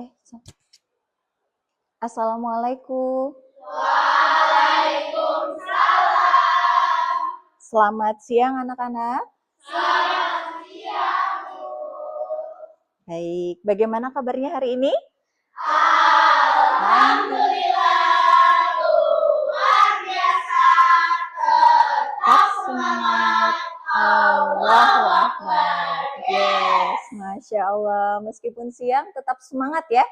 Eh, Assalamualaikum. Waalaikumsalam. Selamat siang anak-anak. Selamat siang, Bu. Baik, bagaimana kabarnya hari ini? Alhamdulillah, luar biasa. Tetap semangat. Allahu Akbar. Yes, Masya Allah. Meskipun siang tetap semangat ya.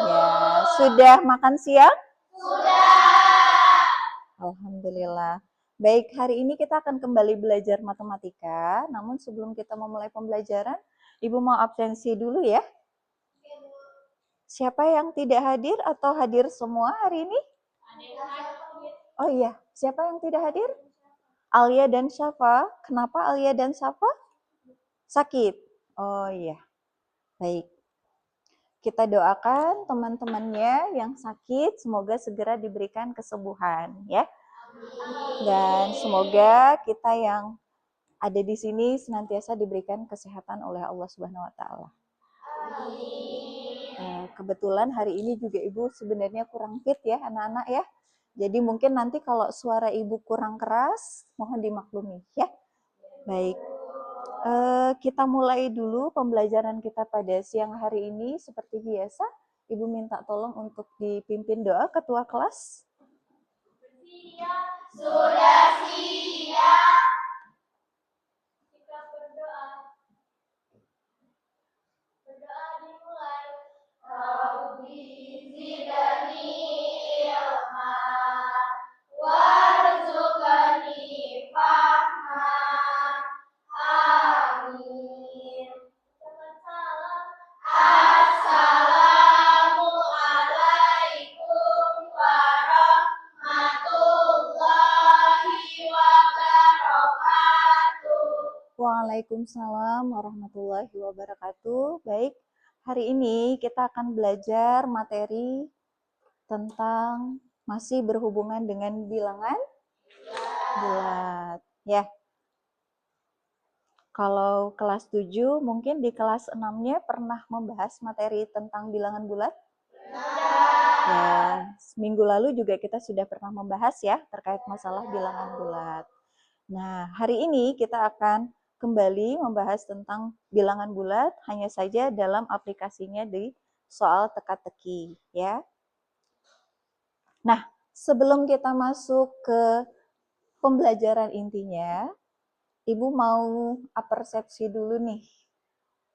Ya, sudah makan siang? Sudah. Alhamdulillah. Baik, hari ini kita akan kembali belajar matematika. Namun sebelum kita memulai pembelajaran, Ibu mau absensi dulu ya. Siapa yang tidak hadir atau hadir semua hari ini? Oh iya, siapa yang tidak hadir? Alia dan Syafa. Kenapa Alia dan Syafa? Sakit. Oh iya. Baik. Kita doakan teman-temannya yang sakit semoga segera diberikan kesembuhan ya. Dan semoga kita yang ada di sini senantiasa diberikan kesehatan oleh Allah Subhanahu wa taala. Kebetulan hari ini juga Ibu sebenarnya kurang fit ya anak-anak ya. Jadi mungkin nanti kalau suara Ibu kurang keras, mohon dimaklumi ya. Baik. Kita mulai dulu pembelajaran kita pada siang hari ini seperti biasa. Ibu minta tolong untuk dipimpin doa ketua kelas. Sudah siap. Kita berdoa. Berdoa dimulai. Rabbi zidni ilma warzuqni fahma. Amin. Assalamualaikum warahmatullahi wabarakatuh. Waalaikumsalam warahmatullahi wabarakatuh. Baik, hari ini kita akan belajar materi tentang masih berhubungan dengan bilangan bulat. Ya. Kalau kelas 7, mungkin di kelas 6-nya pernah membahas materi tentang bilangan bulat? Ya, minggu lalu juga kita sudah pernah membahas ya terkait masalah bilangan bulat. Nah, hari ini kita akan kembali membahas tentang bilangan bulat, hanya saja dalam aplikasinya di soal teka-teki ya. Nah, sebelum kita masuk ke pembelajaran intinya, Ibu mau persepsi dulu nih.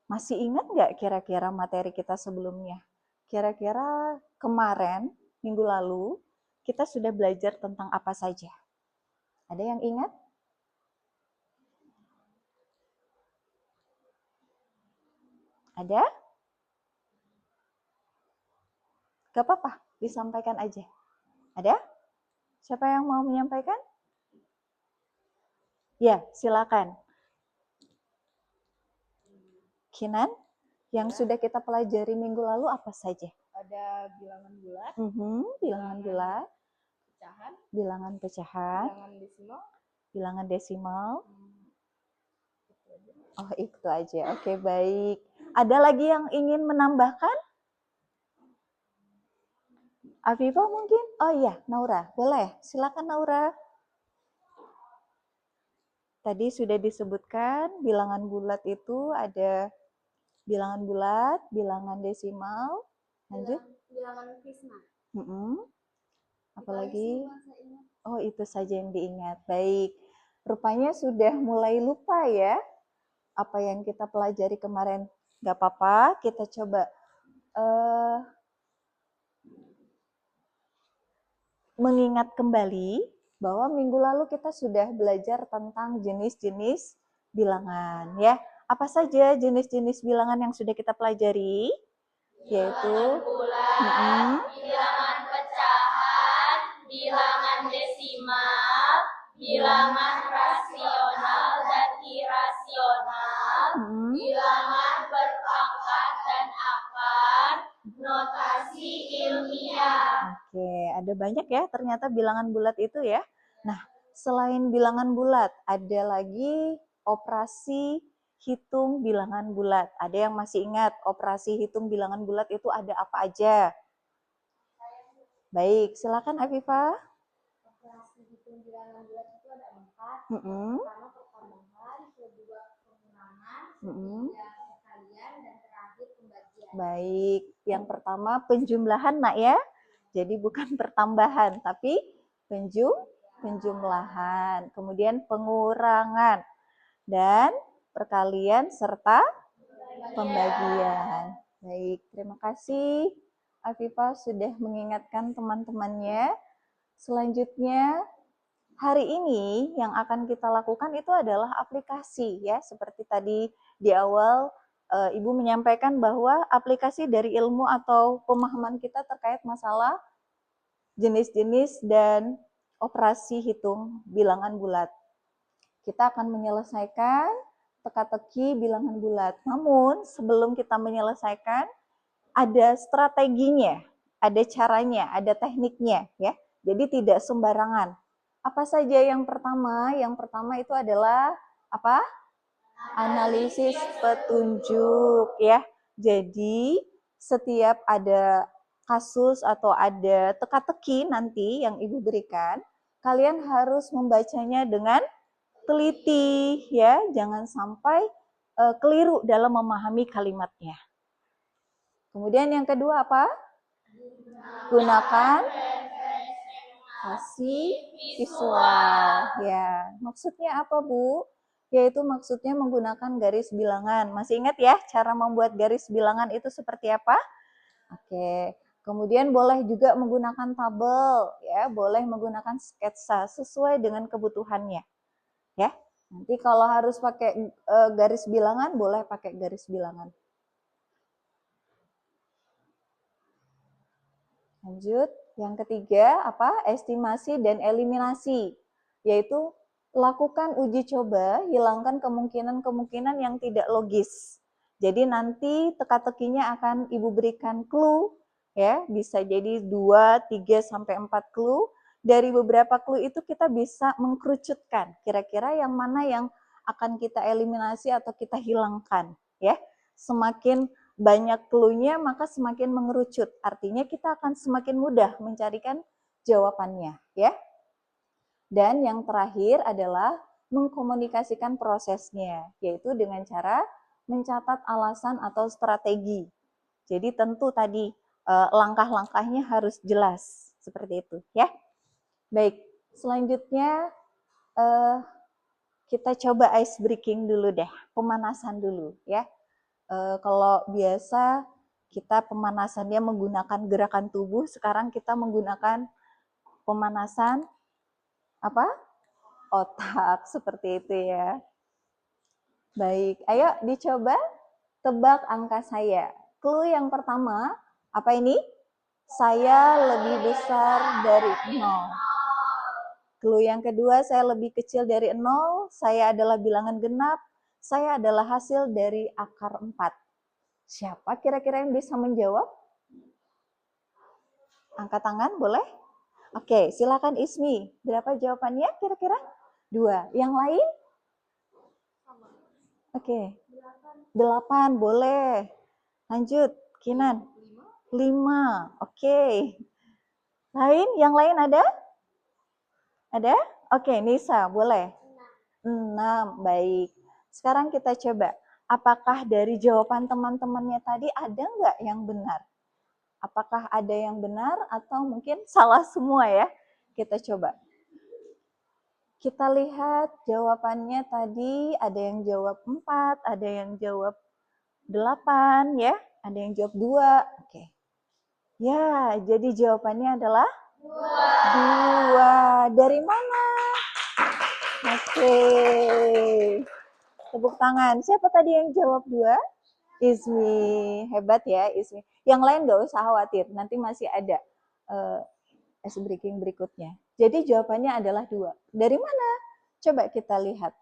Masih ingat nggak kira-kira materi kita sebelumnya? Kira-kira kemarin, minggu lalu, kita sudah belajar tentang apa saja? Ada yang ingat? Ada? Gak apa-apa, disampaikan aja. Ada? Siapa yang mau menyampaikan? Ya, silakan. Kinan, yang sudah kita pelajari minggu lalu apa saja? Ada bilangan bulat, Bilangan bulat, pecahan, bilangan pecahan, bilangan desimal, bilangan desimal. Oh, itu aja. Oke, baik. Ada lagi yang ingin menambahkan? Afifah mungkin? Oh iya, Naura. Boleh, silakan Naura. Tadi sudah disebutkan bilangan bulat itu ada bilangan bulat, bilangan desimal, lanjut. bilangan prisma. Apalagi? Oh, itu saja yang diingat. Baik. Rupanya sudah mulai lupa ya apa yang kita pelajari kemarin. Gak apa-apa, kita coba mengingat kembali bahwa minggu lalu kita sudah belajar tentang jenis-jenis bilangan ya. Apa saja jenis-jenis bilangan yang sudah kita pelajari? Yaitu bulat, bilangan pecahan, bilangan desimal, bilangan rasional dan irasional, bilangan berpangkat dan akar, notasi ilmiah. Oke, ada banyak ya ternyata bilangan bulat itu ya. Nah, selain bilangan bulat, ada lagi operasi hitung bilangan bulat. Ada yang masih ingat operasi hitung bilangan bulat itu ada apa aja? Baik, silakan Afifah. Operasi hitung bilangan bulat itu ada 4. Mm-mm. Pertama pertambahan, kedua pengurangan, Mm-mm. ketiga perkalian, dan terakhir pembagian. Baik, yang pertama penjumlahan nak ya. Jadi bukan pertambahan, tapi penjumlahan. Kemudian pengurangan dan perkalian serta pembagian. Baik, terima kasih Afifah sudah mengingatkan teman-temannya. Selanjutnya, hari ini yang akan kita lakukan itu adalah aplikasi ya. Seperti tadi di awal Ibu menyampaikan bahwa aplikasi dari ilmu atau pemahaman kita terkait masalah jenis-jenis dan operasi hitung bilangan bulat. Kita akan menyelesaikan teka-teki bilangan bulat. Namun sebelum kita menyelesaikan, ada strateginya, ada caranya, ada tekniknya ya. Jadi tidak sembarangan. Apa saja yang pertama? Yang pertama itu adalah apa? Analisis petunjuk ya. Jadi setiap ada kasus atau ada teka-teki nanti yang Ibu berikan, kalian harus membacanya dengan teliti ya, jangan sampai keliru dalam memahami kalimatnya. Kemudian yang kedua apa? Gunakan referensi visual. Ya, maksudnya apa, Bu? Yaitu maksudnya menggunakan garis bilangan. Masih ingat ya cara membuat garis bilangan itu seperti apa? Oke. Kemudian boleh juga menggunakan tabel, ya, boleh menggunakan sketsa sesuai dengan kebutuhannya. Ya. Nanti kalau harus pakai garis bilangan, boleh pakai garis bilangan. Lanjut, yang ketiga apa? Estimasi dan eliminasi, yaitu lakukan uji coba, hilangkan kemungkinan-kemungkinan yang tidak logis. Jadi nanti teka-tekinya akan Ibu berikan clue, ya, bisa jadi 2, 3, sampai 4 clue. Dari beberapa clue itu kita bisa mengkerucutkan, kira-kira yang mana yang akan kita eliminasi atau kita hilangkan, ya. Semakin banyak clue-nya maka semakin mengerucut. Artinya kita akan semakin mudah mencarikan jawabannya, ya. Dan yang terakhir adalah mengkomunikasikan prosesnya, yaitu dengan cara mencatat alasan atau strategi. Jadi tentu tadi langkah-langkahnya harus jelas seperti itu, ya. Baik, selanjutnya kita coba ice breaking dulu deh, pemanasan dulu, ya. Kalau biasa kita pemanasannya menggunakan gerakan tubuh, sekarang kita menggunakan pemanasan apa? Otak, seperti itu ya. Baik, ayo dicoba tebak angka saya. Clue yang pertama, apa ini? Saya lebih besar dari 0. Clue yang kedua, saya lebih kecil dari 0, saya adalah bilangan genap, saya adalah hasil dari akar 4. Siapa kira-kira yang bisa menjawab? Angkat tangan, boleh? Oke, silakan Ismi. Berapa jawabannya kira-kira? 2. Yang lain? Oke. 8, boleh. Lanjut, Kinan. 5. Oke. Lain? Yang lain ada? Ada? Oke, Nisa, boleh. 6, baik. Sekarang kita coba. Apakah dari jawaban teman-temannya tadi ada nggak yang benar? Apakah ada yang benar atau mungkin salah semua ya? Kita coba. Kita lihat jawabannya tadi ada yang jawab 4, ada yang jawab 8 ya, ada yang jawab 2. Oke. Ya, jadi jawabannya adalah 2. Dari mana? Oke. Tepuk tangan. Siapa tadi yang jawab 2? Ismi. Hebat ya Ismi. Yang lain nggak usah khawatir, nanti masih ada ice breaking berikutnya. Jadi jawabannya adalah 2. Dari mana? Coba kita lihat.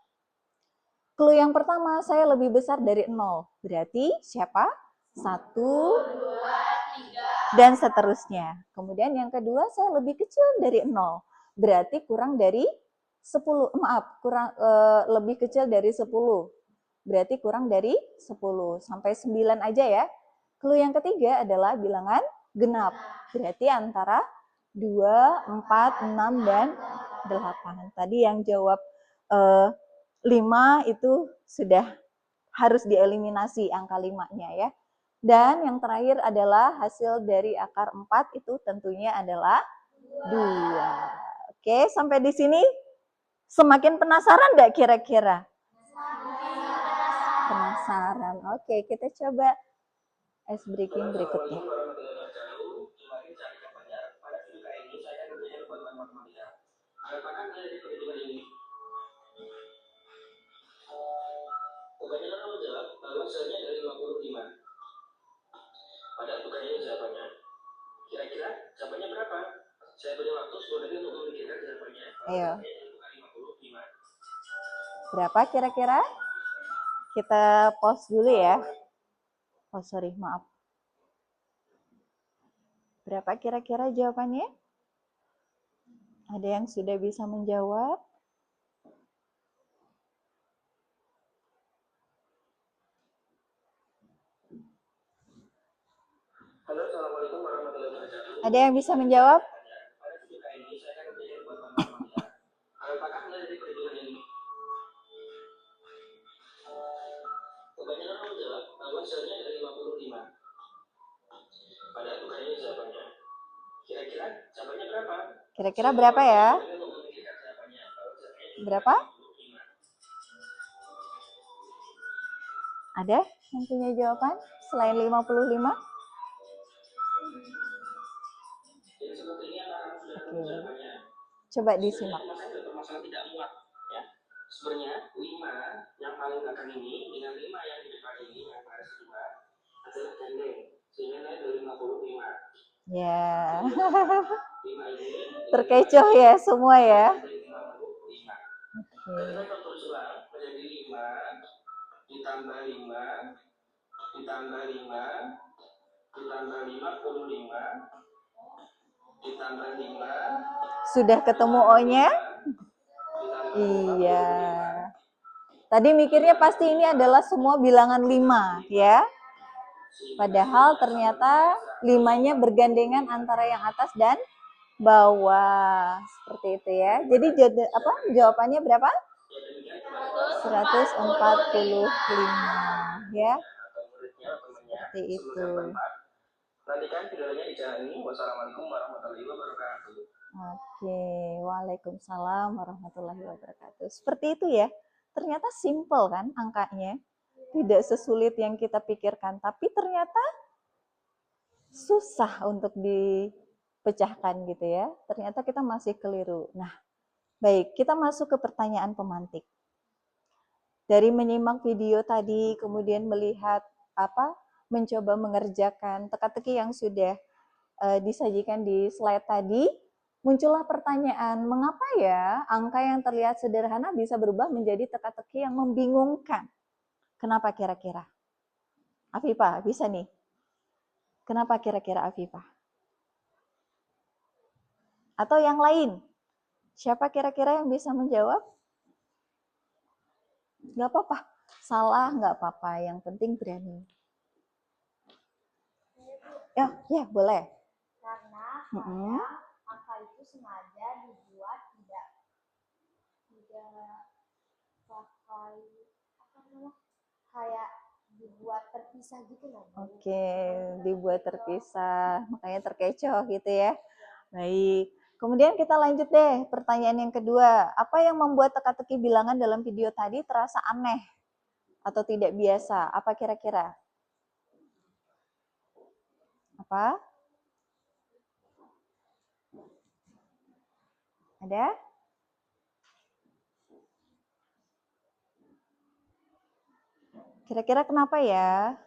Clue yang pertama, saya lebih besar dari 0. Berarti siapa? 1, 2, 3, dan seterusnya. Kemudian yang kedua, saya lebih kecil dari 0. Berarti kurang dari 10. Maaf, lebih kecil dari 10. berarti kurang dari 10. Sampai 9 aja ya. Clue yang ketiga adalah bilangan genap. Berarti antara 2, 4, 6, dan 8. Tadi yang jawab 5 itu sudah harus dieliminasi angka 5-nya ya. Dan yang terakhir adalah hasil dari akar 4 itu tentunya adalah 2. Oke, sampai di sini semakin penasaran nggak kira-kira? Penasaran. Oke, kita coba ice breaking berikutnya. Kebanyakan kamu jawab, lalu hasilnya dari 55. Padahal bukan ini jawabannya. Kira-kira jawabannya berapa? Saya beri waktu 10 detik untuk memikirkan jawabannya. Ayo. Bukan 55. Berapa kira-kira? Kita pause dulu ya. Oh sorry, maaf. Berapa kira-kira jawabannya? Ada yang sudah bisa menjawab? Halo, Assalamualaikum warahmatullahi wabarakatuh. Ada yang bisa menjawab? Pada video ini saya akan belajar buat matematika. Apakah mulai dari perhitungan ini? Kebanyakan kamu jawab bahwa hasilnya dari 55. Padahal bukan ini jawabannya. Kira-kira jawabannya berapa? Kira-kira berapa ya? Berapa? Ada yang punya jawaban selain 55? Oke. Coba disimak. Masalah tidak muat ya. Sebenarnya 5 yang paling belakang ini dengan 5 yang di depan ini yang baris 2 adalah gandeng. Sehingga naik dari 55. Ya. 5 ini Terkecoh ya semua ya. dari 55. Oke. Kita terus ulang menjadi 5 ditambah 5 ditambah 5 ditambah 55 ditambah 5. Sudah ketemu O-nya? Iya. Tadi mikirnya pasti ini adalah semua bilangan 5 ya. Padahal ternyata 5-nya bergandengan antara yang atas dan bawah. Seperti itu ya. Jadi jawabannya berapa? 145 ya. Seperti itu. Nantikan videonya di channel ini. Wassalamualaikum warahmatullahi wabarakatuh. Oke, waalaikumsalam warahmatullahi wabarakatuh. Seperti itu ya. Ternyata simple kan angkanya. Tidak sesulit yang kita pikirkan, tapi ternyata susah untuk dipecahkan gitu ya. Ternyata kita masih keliru. Nah, baik, kita masuk ke pertanyaan pemantik. Dari menyimak video tadi, kemudian melihat mencoba mengerjakan teka-teki yang sudah disajikan di slide tadi, muncullah pertanyaan, mengapa ya angka yang terlihat sederhana bisa berubah menjadi teka-teki yang membingungkan? Kenapa kira-kira? Afifah, bisa nih. Kenapa kira-kira Afifah? Atau yang lain? Siapa kira-kira yang bisa menjawab? Nggak apa-apa. Salah nggak apa-apa. Yang penting berani. Ya boleh. Karena kadang angka itu sengaja dibuat tidak pakai kayak dibuat terpisah gitu loh. Oke, dibuat terpisah, makanya terkecoh gitu ya. Baik. Kemudian kita lanjut deh, pertanyaan yang kedua. Apa yang membuat teka-teki bilangan dalam video tadi terasa aneh atau tidak biasa? Apa kira-kira? Apa? Ada? Kira-kira kenapa ya?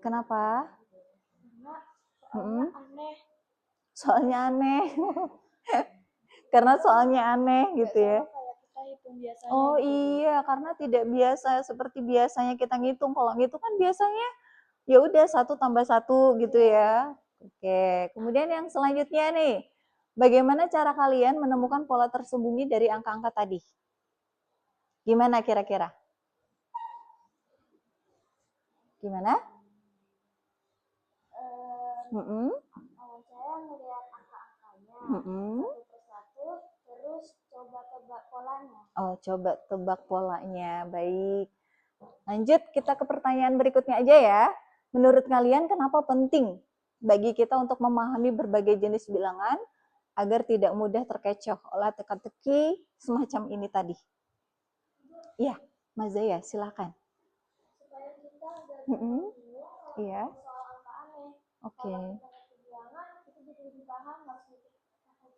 Kenapa? Soalnya aneh. Karena soalnya aneh gitu ya. Oh iya, karena tidak biasa seperti biasanya kita ngitung. Kalau ngitung kan biasanya ya udah 1 tambah 1 gitu ya. Oke, kemudian yang selanjutnya nih. Bagaimana cara kalian menemukan pola tersembunyi dari angka-angka tadi? Gimana kira-kira? Gimana? Awal saya ngeliat angka-angkanya satu persatu, terus coba tebak polanya. Oh, coba tebak polanya. Baik. Lanjut, kita ke pertanyaan berikutnya aja ya. Menurut kalian kenapa penting bagi kita untuk memahami berbagai jenis bilangan agar tidak mudah terkecoh oleh teka-teki semacam ini tadi? Iya, Mas Zaya, silakan. Supaya kita nggak Mm-mm. bingung Iya. soal angka aneh. Oke. Kalau kita ngerti bilangan, kita jadi lebih paham maksudnya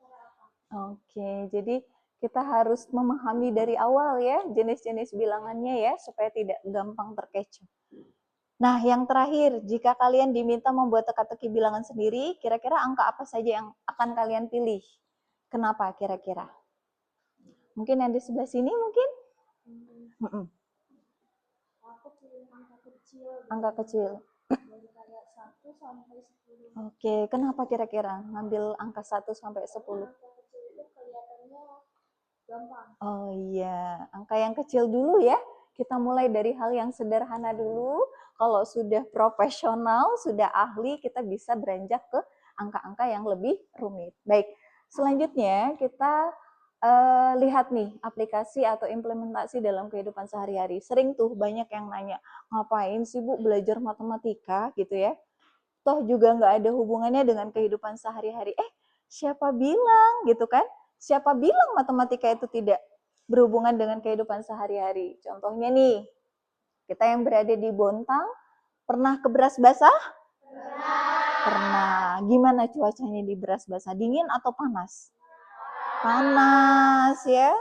cara apa. Oke, jadi kita harus memahami dari awal ya jenis-jenis bilangannya ya supaya tidak gampang terkecoh. Nah, yang terakhir, jika kalian diminta membuat teka-teki bilangan sendiri, kira-kira angka apa saja yang akan kalian pilih? Kenapa kira-kira? Mungkin yang di sebelah sini mungkin? Aku pilih angka kecil. Angka kecil. Dari kayak 1 sampai 10. Oke, kenapa kira-kira ngambil angka 1 sampai 10? Angka kecil itu kelihatannya gampang. Oh iya, angka yang kecil dulu ya. Kita mulai dari hal yang sederhana dulu. Kalau sudah profesional, sudah ahli, kita bisa beranjak ke angka-angka yang lebih rumit. Baik, selanjutnya kita lihat nih aplikasi atau implementasi dalam kehidupan sehari-hari. Sering tuh banyak yang nanya, ngapain sih Bu belajar matematika gitu ya? Toh juga nggak ada hubungannya dengan kehidupan sehari-hari. Siapa bilang gitu kan? Siapa bilang matematika itu tidak berhubungan dengan kehidupan sehari-hari? Contohnya nih, kita yang berada di Bontang, pernah ke Beras Basah? Pernah. Gimana cuacanya di Beras Basah? Dingin atau panas? Panas ya.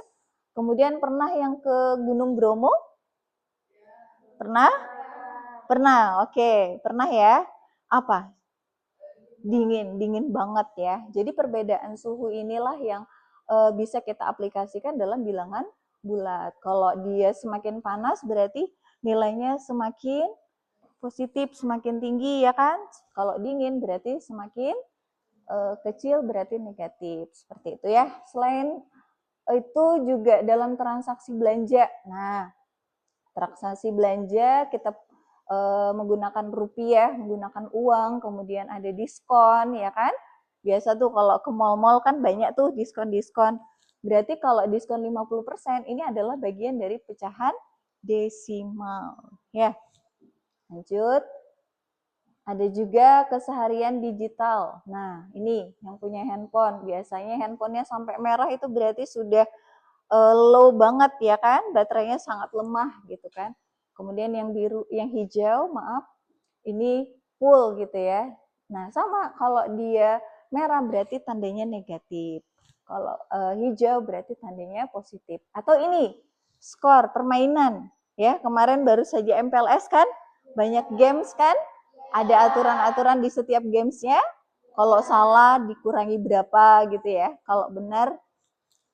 Kemudian pernah yang ke Gunung Bromo? Pernah? Pernah, oke. Pernah ya. Apa? Dingin banget ya. Jadi perbedaan suhu inilah yang bisa kita aplikasikan dalam bilangan bulat. Kalau dia semakin panas berarti nilainya semakin positif, semakin tinggi ya kan. Kalau dingin berarti semakin kecil berarti negatif. Seperti itu ya. Selain itu juga dalam transaksi belanja. Nah, transaksi belanja kita menggunakan rupiah, menggunakan uang, kemudian ada diskon ya kan. Biasa tuh kalau ke mall-mall kan banyak tuh diskon-diskon. Berarti kalau diskon 50% ini adalah bagian dari pecahan desimal. Ya. Lanjut. Ada juga keseharian digital. Nah, ini yang punya handphone. Biasanya handphonenya sampai merah itu berarti sudah low banget ya kan, baterainya sangat lemah gitu kan. Kemudian yang biru, yang hijau, maaf, ini full gitu ya. Nah, sama kalau dia merah berarti tandanya negatif. Kalau hijau berarti tandanya positif. Atau ini, skor permainan ya. Kemarin baru saja MPLS kan, banyak games kan? Ada aturan-aturan di setiap gamesnya. Kalau salah dikurangi berapa gitu ya. Kalau benar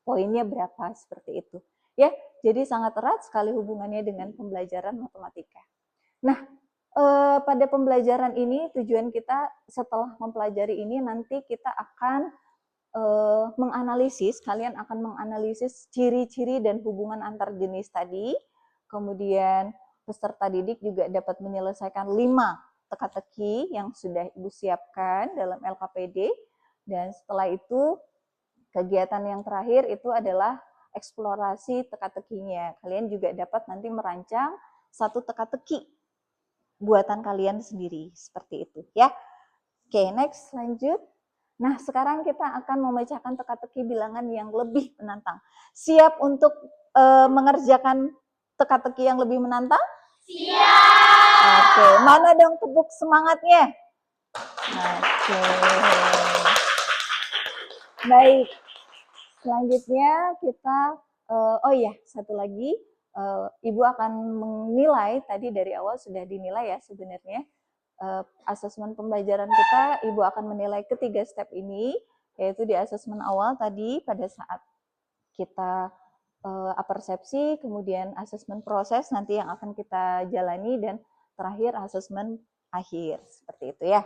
poinnya berapa, seperti itu. Ya, jadi sangat erat sekali hubungannya dengan pembelajaran matematika. Nah, pada pembelajaran ini tujuan kita setelah mempelajari ini nanti kita akan menganalisis, kalian akan menganalisis ciri-ciri dan hubungan antar jenis tadi. Kemudian peserta didik juga dapat menyelesaikan 5 teka-teki yang sudah Ibu siapkan dalam LKPD. Dan setelah itu kegiatan yang terakhir itu adalah eksplorasi teka-tekinya. Kalian juga dapat nanti merancang satu teka-teki buatan kalian sendiri. Seperti itu ya. Oke, next lanjut. Nah, sekarang kita akan memecahkan teka-teki bilangan yang lebih menantang. Siap untuk mengerjakan teka-teki yang lebih menantang? Siap. Oke, mana dong tepuk semangatnya? Oke. Baik. Selanjutnya kita, oh iya, satu lagi, Ibu akan menilai, tadi dari awal sudah dinilai ya sebenarnya, asesmen pembelajaran kita, Ibu akan menilai ketiga step ini, yaitu di asesmen awal tadi pada saat kita apersepsi, kemudian asesmen proses nanti yang akan kita jalani, dan terakhir asesmen akhir, seperti itu ya.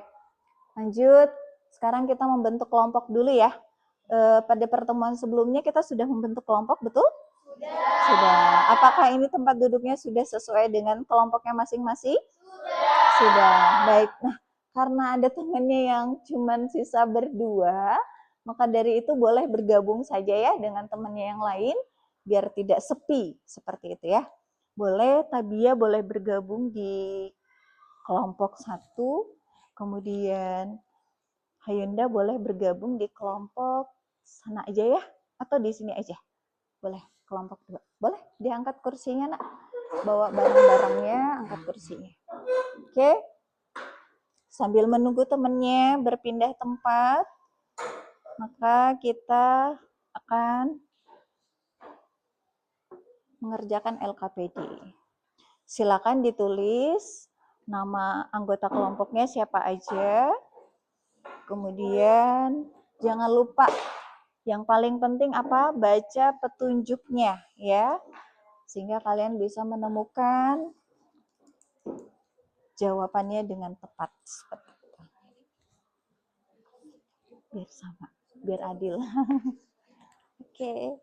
Lanjut, sekarang kita membentuk kelompok dulu ya. Pada pertemuan sebelumnya kita sudah membentuk kelompok, betul? Sudah. Apakah ini tempat duduknya sudah sesuai dengan kelompoknya masing-masing? Sudah. Sudah, baik. Nah, karena ada temannya yang cuman sisa berdua, maka dari itu boleh bergabung saja ya dengan temannya yang lain, biar tidak sepi, seperti itu ya. Boleh, Tabia boleh bergabung di kelompok 1, kemudian Hayunda boleh bergabung di kelompok sana aja ya, atau di sini aja. Boleh, kelompok 2. Boleh, diangkat kursinya nak. Bawa barang-barangnya, angkat kursinya. Oke. Sambil menunggu temannya berpindah tempat, maka kita akan mengerjakan LKPD. Silakan ditulis nama anggota kelompoknya siapa aja. Kemudian jangan lupa yang paling penting apa? Baca petunjuknya ya. Sehingga kalian bisa menemukan jawabannya dengan tepat. Biar sama, biar adil. Oke.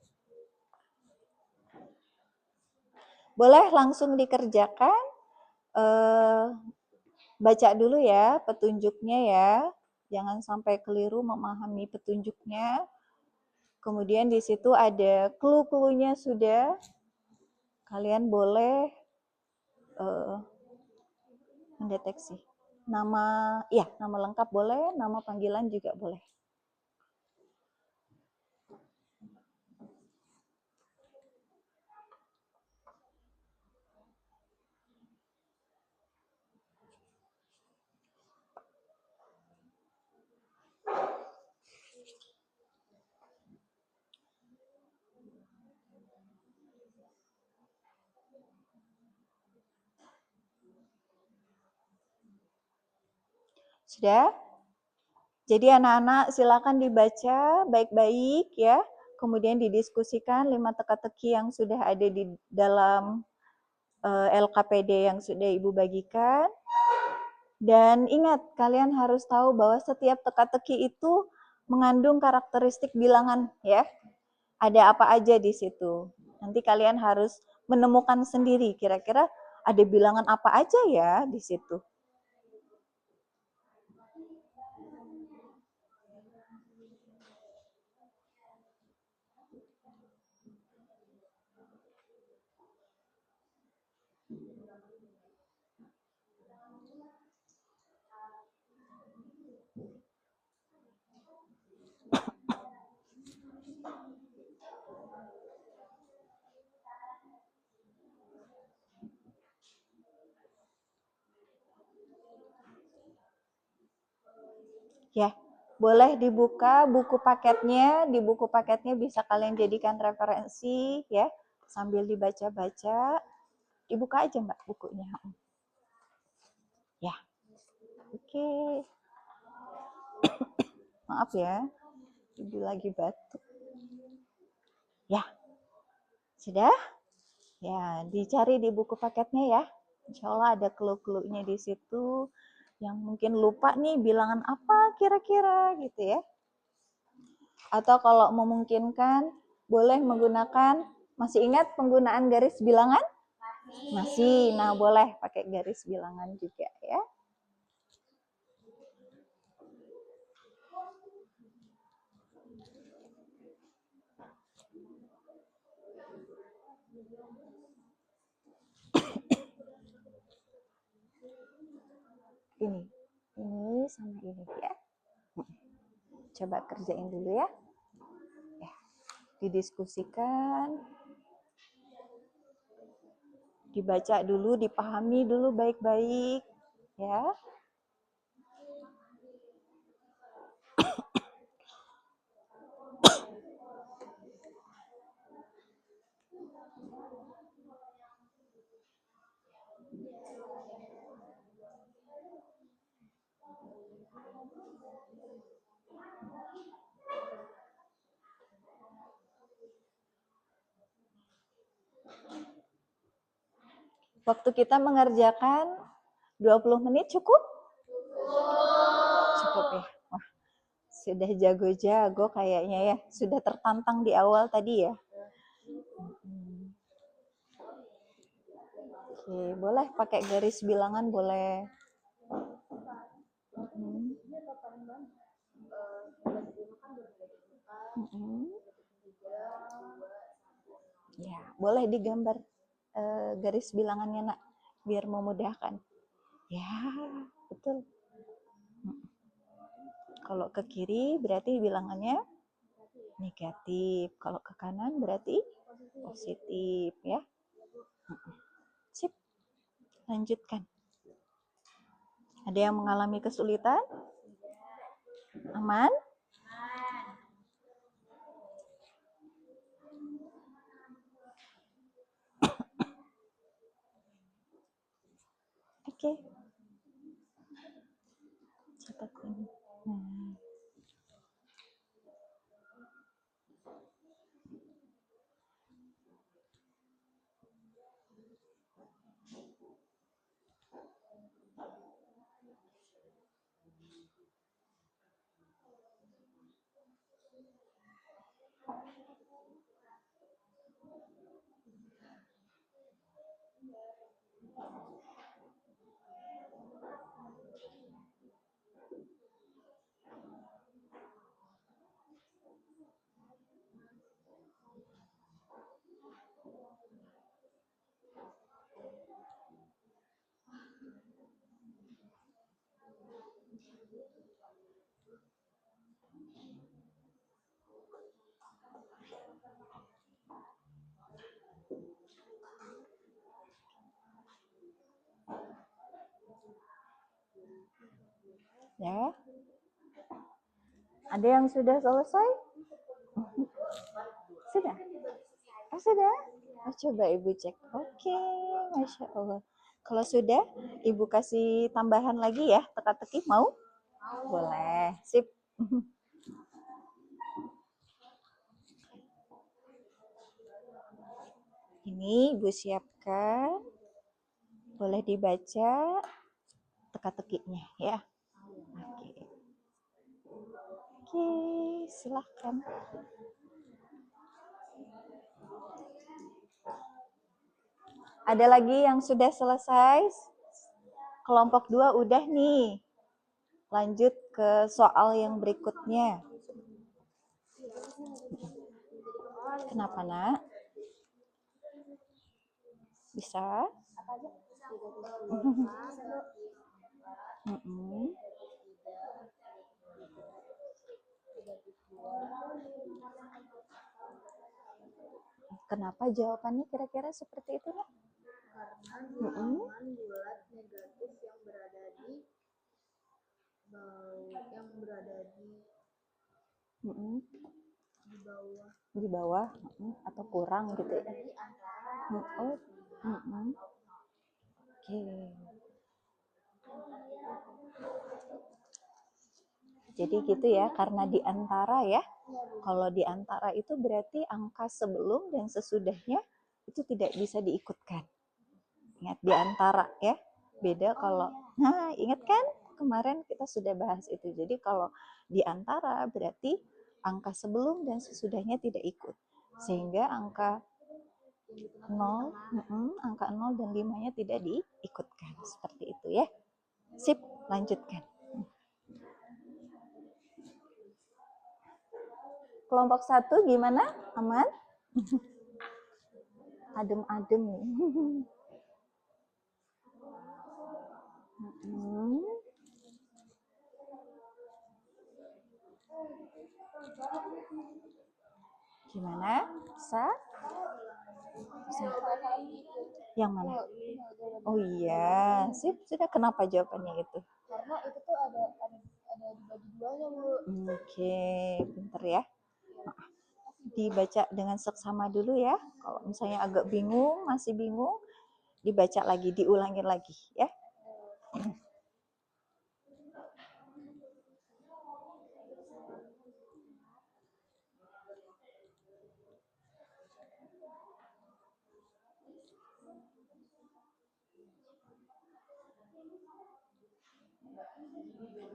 Boleh langsung dikerjakan. Baca dulu ya petunjuknya ya. Jangan sampai keliru memahami petunjuknya. Kemudian di situ ada clue-cluenya sudah. Kalian boleh mendeteksi. Nama lengkap boleh, nama panggilan juga boleh. Sudah? Jadi anak-anak silakan dibaca baik-baik ya. Kemudian didiskusikan 5 teka-teki yang sudah ada di dalam LKPD yang sudah Ibu bagikan. Dan ingat, kalian harus tahu bahwa setiap teka-teki itu mengandung karakteristik bilangan ya. Ada apa aja di situ. Nanti kalian harus menemukan sendiri kira-kira ada bilangan apa aja ya di situ. Ya, boleh dibuka buku paketnya. Di buku paketnya bisa kalian jadikan referensi ya, sambil dibaca-baca. Dibuka aja Mbak bukunya. Ya, oke. Maaf ya, Ibu lagi batuk. Ya, sudah? Ya, dicari di buku paketnya ya. Insya Allah ada clue-cluenya di situ. Yang mungkin lupa nih bilangan apa kira-kira gitu ya. Atau kalau memungkinkan boleh menggunakan, masih ingat penggunaan garis bilangan? Masih. Nah, boleh pakai garis bilangan juga ya. Ini sama ini ya. Coba kerjain dulu ya. Ya, didiskusikan, dibaca dulu, dipahami dulu baik-baik ya. Waktu kita mengerjakan 20 menit cukup? Cukup ya. Wah, sudah jago-jago kayaknya ya. Sudah tertantang di awal tadi ya. Oke, boleh pakai garis bilangan boleh. ini apa paling banyak? Bagi kan Mm-mm. 3, 2, 1. Ya, boleh digambar garis bilangannya, Nak, biar memudahkan. Ya, betul. Kalau ke kiri berarti bilangannya negatif. Kalau ke kanan berarti positif, ya. Sip. Lanjutkan. Ada yang mengalami kesulitan? Aman? Oke. Catat ini. Nah. Ya. Ada yang sudah selesai? Sudah? Oh, sudah? Oh, coba Ibu cek. Oke, Masya Allah. Kalau sudah, Ibu kasih tambahan lagi ya, teka-teki mau? Boleh, sip. Ini Ibu siapkan. Boleh dibaca teka-tekinya ya. Oke. Oke, silahkan. Ada lagi yang sudah selesai? Kelompok 2 udah nih. Lanjut ke soal yang berikutnya. Kenapa, Nak? Bisa? Kenapa jawabannya kira-kira seperti itu, Nak? Karena bilangan bulat negatif yang berada di di bawah atau kurang gitu ya. di antara Oke. Jadi gitu ya, karena di antara ya. Kalau di antara itu berarti angka sebelum dan sesudahnya itu tidak bisa diikutkan. Ingat di antara ya. Beda kalau ingat kan kemarin kita sudah bahas itu. Jadi kalau di antara berarti angka sebelum dan sesudahnya tidak ikut. Sehingga angka 0, angka 0 dan 5-nya tidak diikutkan. Seperti itu ya. Sip, lanjutkan. Kelompok 1 gimana? Aman? Adem-adem nih. Gimana? Bisa? Yang mana? Oh iya, sip. Sudah kenapa jawabannya itu? Karena itu tuh ada dibagi duanya, Bu. Oke, pinter ya. Dibaca dengan seksama dulu ya. Kalau misalnya agak bingung, masih bingung, dibaca lagi, diulangin lagi ya.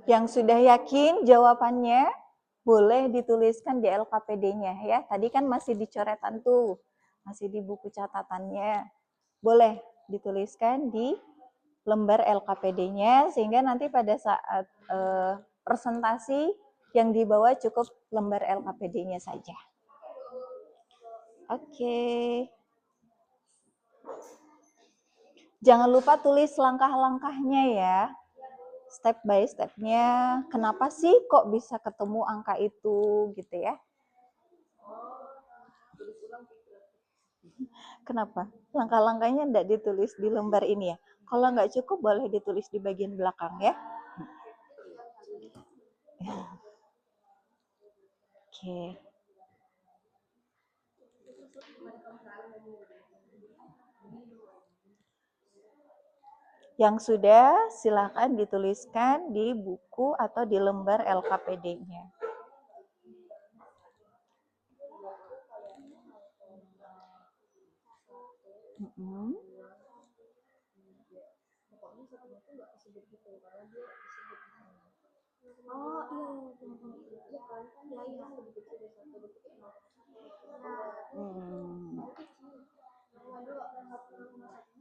Yang sudah yakin jawabannya boleh dituliskan di LKPD-nya ya. Tadi kan masih dicoretan tuh, masih di buku catatannya. Boleh dituliskan di lembar LKPD-nya sehingga nanti pada saat presentasi yang dibawa cukup lembar LKPD-nya saja. Oke. Jangan lupa tulis langkah-langkahnya ya. Step by step-nya. Kenapa sih kok bisa ketemu angka itu gitu ya? Kenapa? Langkah-langkahnya tidak ditulis di lembar ini ya. Kalau nggak cukup boleh ditulis di bagian belakang ya. Oke. Yang sudah silakan dituliskan di buku atau di lembar LKPD-nya. Oh iya kan?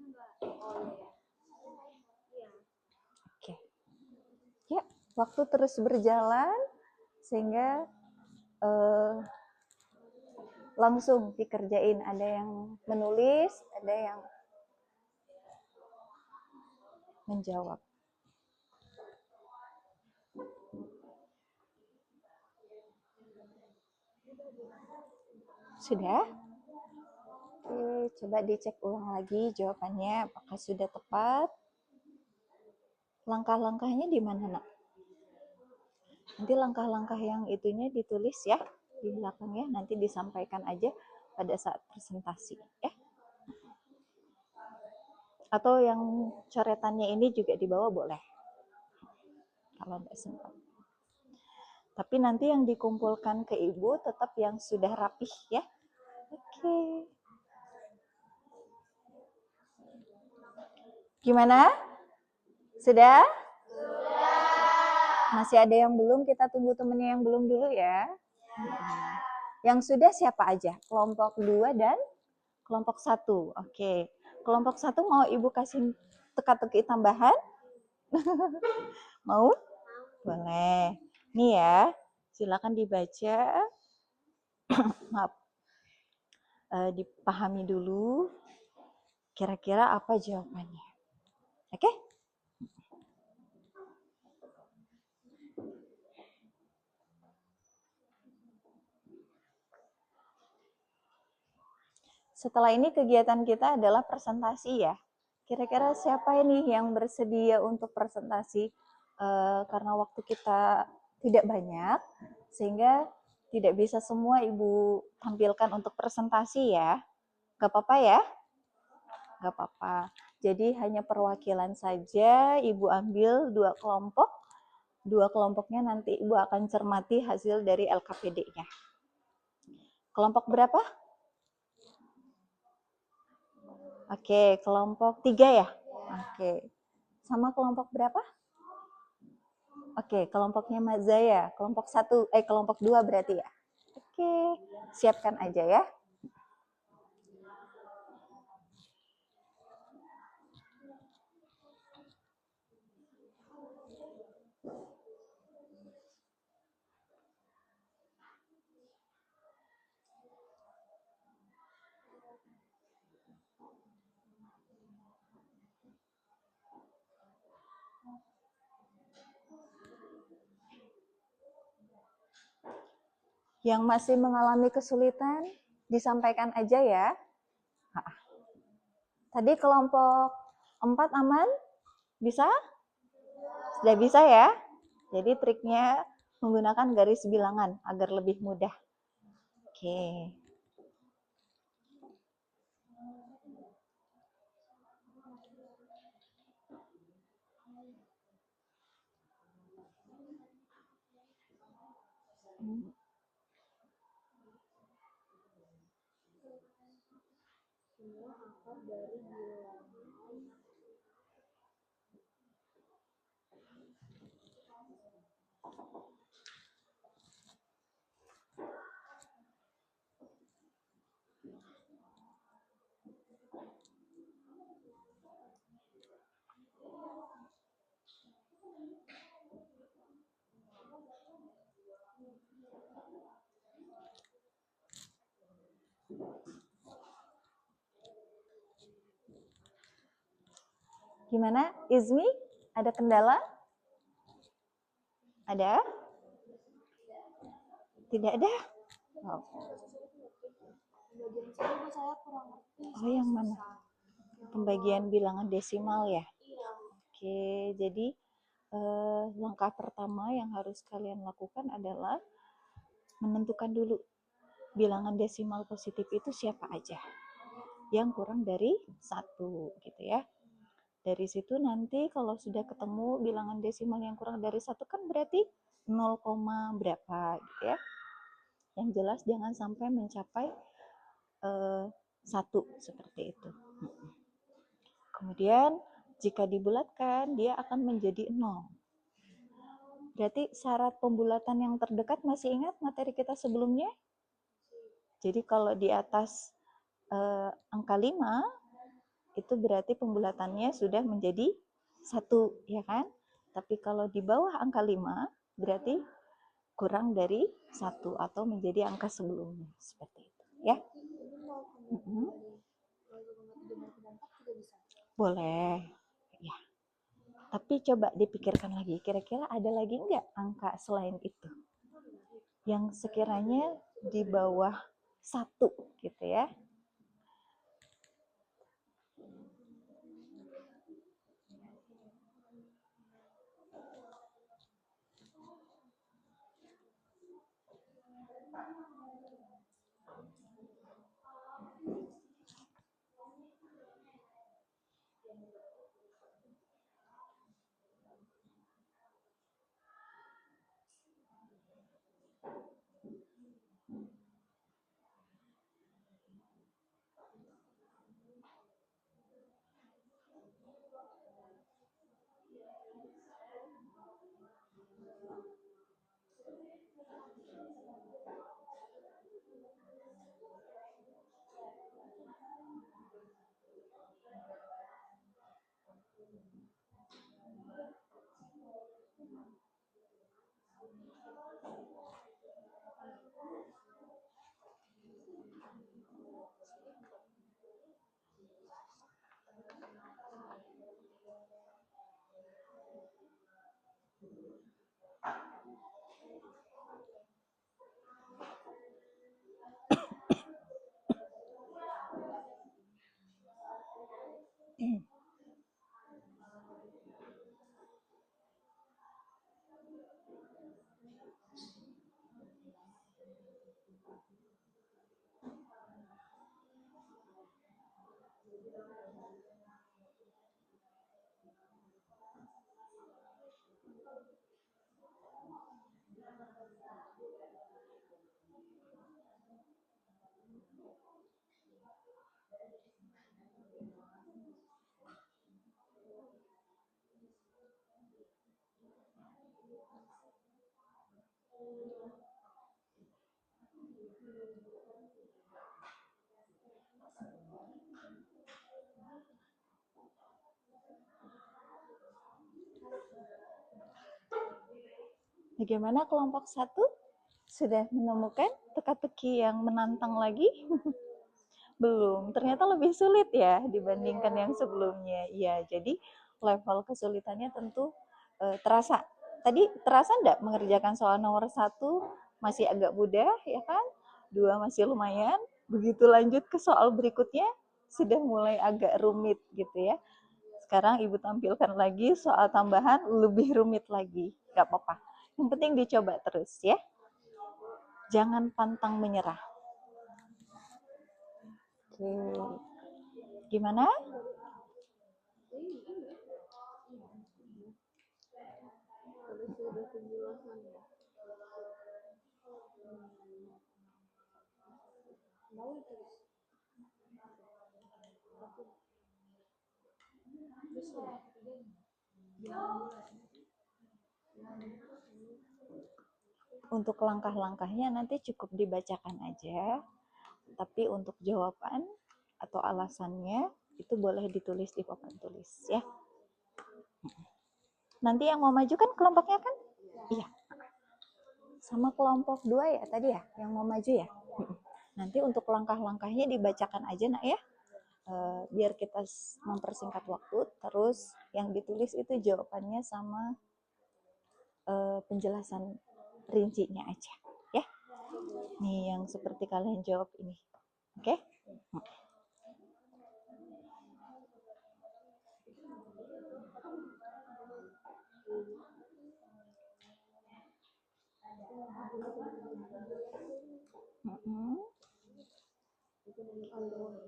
Iya. Oke. Ya, waktu terus berjalan sehingga langsung dikerjain. Ada yang menulis, ada yang menjawab. Sudah? Oke, coba dicek ulang lagi jawabannya apakah sudah tepat. Langkah-langkahnya di mana, Nak? Nanti langkah-langkah yang itunya ditulis ya di belakangnya, nanti disampaikan aja pada saat presentasi ya. Atau yang coretannya ini juga dibawa boleh. Kalau tidak sempat. Tapi nanti yang dikumpulkan ke Ibu tetap yang sudah rapih ya. Oke. Gimana? Sudah? Masih ada yang belum, kita tunggu temennya yang belum dulu ya. Yang sudah siapa aja? Kelompok 2 dan kelompok 1. Oke. Kelompok 1 mau Ibu kasih teka-teki tambahan? Mau? Boleh. Nih ya, silakan dibaca. Maaf. Dipahami dulu kira-kira apa jawabannya. Oke? Setelah ini kegiatan kita adalah presentasi ya. Kira-kira siapa ini yang bersedia untuk presentasi? Karena waktu kita tidak banyak, sehingga tidak bisa semua Ibu tampilkan untuk presentasi ya. Gak apa-apa ya? Gak apa-apa. Jadi hanya perwakilan saja, Ibu ambil 2 kelompok. 2 kelompoknya nanti Ibu akan cermati hasil dari LKPD-nya. Kelompok berapa? Oke, kelompok 3 ya? Oke. Sama kelompok berapa? Oke, kelompoknya Mas Zaya. Kelompok 2 berarti ya? Oke, siapkan aja ya. Yang masih mengalami kesulitan, disampaikan aja ya. Tadi kelompok 4 aman? Bisa? Sudah bisa ya? Jadi triknya menggunakan garis bilangan agar lebih mudah. Oke. Gimana, Izmi? Ada kendala? Ada? Tidak ada? Oh, Bagian sini saya kurang ngerti. oh yang mana? Pembagian bilangan desimal ya? Iya. Oke, jadi langkah pertama yang harus kalian lakukan adalah menentukan dulu bilangan desimal positif itu siapa aja yang kurang dari 1 gitu ya. Dari situ nanti kalau sudah ketemu bilangan desimal yang kurang dari 1 kan berarti 0, berapa gitu ya. Yang jelas jangan sampai mencapai 1 seperti itu. Kemudian jika dibulatkan dia akan menjadi 0. Berarti syarat pembulatan yang terdekat masih ingat materi kita sebelumnya? Jadi kalau di atas angka 5 itu berarti pembulatannya sudah menjadi 1, ya kan? Tapi kalau di bawah angka 5 berarti kurang dari 1 atau menjadi angka sebelumnya, seperti itu ya. Boleh ya. Tapi coba dipikirkan lagi, kira-kira ada lagi nggak angka selain itu yang sekiranya di bawah 1 gitu ya. Bagaimana kelompok 1? Sudah menemukan teka-teki yang menantang lagi? Belum, ternyata lebih sulit ya dibandingkan yang sebelumnya. Ya, jadi level kesulitannya tentu terasa. Tadi terasa enggak mengerjakan soal nomor 1 masih agak mudah ya kan? 2 masih lumayan. Begitu lanjut ke soal berikutnya sudah mulai agak rumit gitu ya. Sekarang Ibu tampilkan lagi soal tambahan lebih rumit lagi. Enggak apa-apa. Yang penting dicoba terus ya. Jangan pantang menyerah. Oke. Gimana? Untuk langkah-langkahnya nanti cukup dibacakan aja. Tapi untuk jawaban atau alasannya itu boleh ditulis di papan tulis ya. Nanti yang mau maju kan kelompoknya kan? Iya. Sama kelompok 2 ya tadi ya yang mau maju ya. Nanti untuk langkah-langkahnya dibacakan aja nak ya. biar kita mempersingkat waktu, terus yang ditulis itu jawabannya sama penjelasan rincinya aja, ya. Nih yang seperti kalian jawab ini, oke?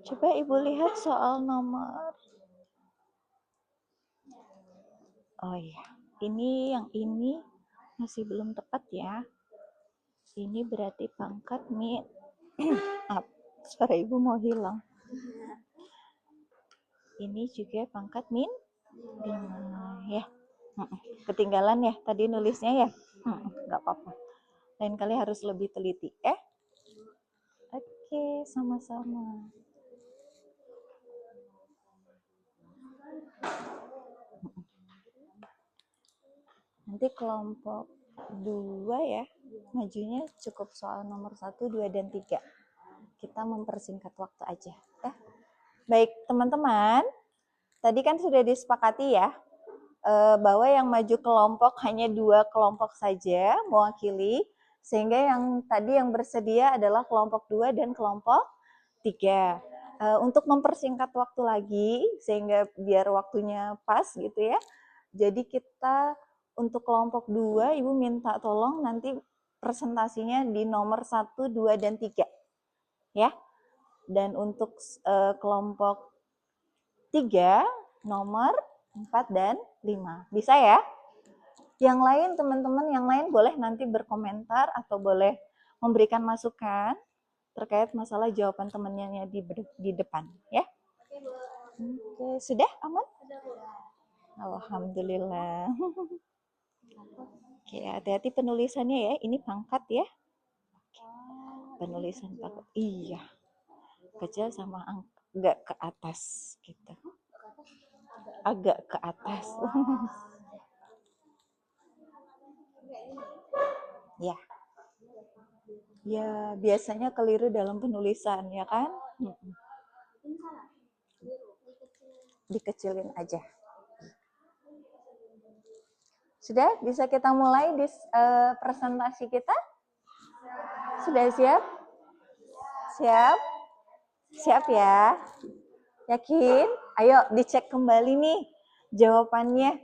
Coba Ibu lihat soal nomor. Oh iya, yang ini masih belum tepat ya. Ini berarti pangkat min. Suara Ibu mau hilang. Ini juga pangkat min 5 ya. Ketinggalan ya tadi nulisnya ya. Nggak apa-apa. Lain kali harus lebih teliti ya. Oke, sama-sama. Nanti kelompok 2 ya, majunya cukup soal nomor 1, 2, dan 3. Kita mempersingkat waktu aja. Ya. Baik, teman-teman. Tadi kan sudah disepakati ya, bahwa yang maju kelompok hanya 2 kelompok saja mewakili, sehingga yang tadi yang bersedia adalah kelompok 2 dan kelompok 3. Untuk mempersingkat waktu lagi, sehingga biar waktunya pas gitu ya, jadi kita untuk kelompok 2, Ibu minta tolong nanti presentasinya di nomor 1, 2, dan 3. Ya. Dan untuk kelompok 3, nomor 4 dan 5. Bisa ya? Yang lain, teman-teman, yang lain boleh nanti berkomentar atau boleh memberikan masukan terkait masalah jawaban temannya di depan. Ya? Oke, sudah aman? Alhamdulillah. Oke, hati-hati penulisannya ya. Ini pangkat ya. Penulisan pangkat. Iya. Kecil sama agak ke atas gitu. Agak ke atas. Ya. Ya, biasanya keliru dalam penulisan ya kan? Dikecilin aja. Sudah bisa kita mulai di presentasi kita? Sudah siap? Siap? Siap ya? Yakin? Ayo dicek kembali nih jawabannya.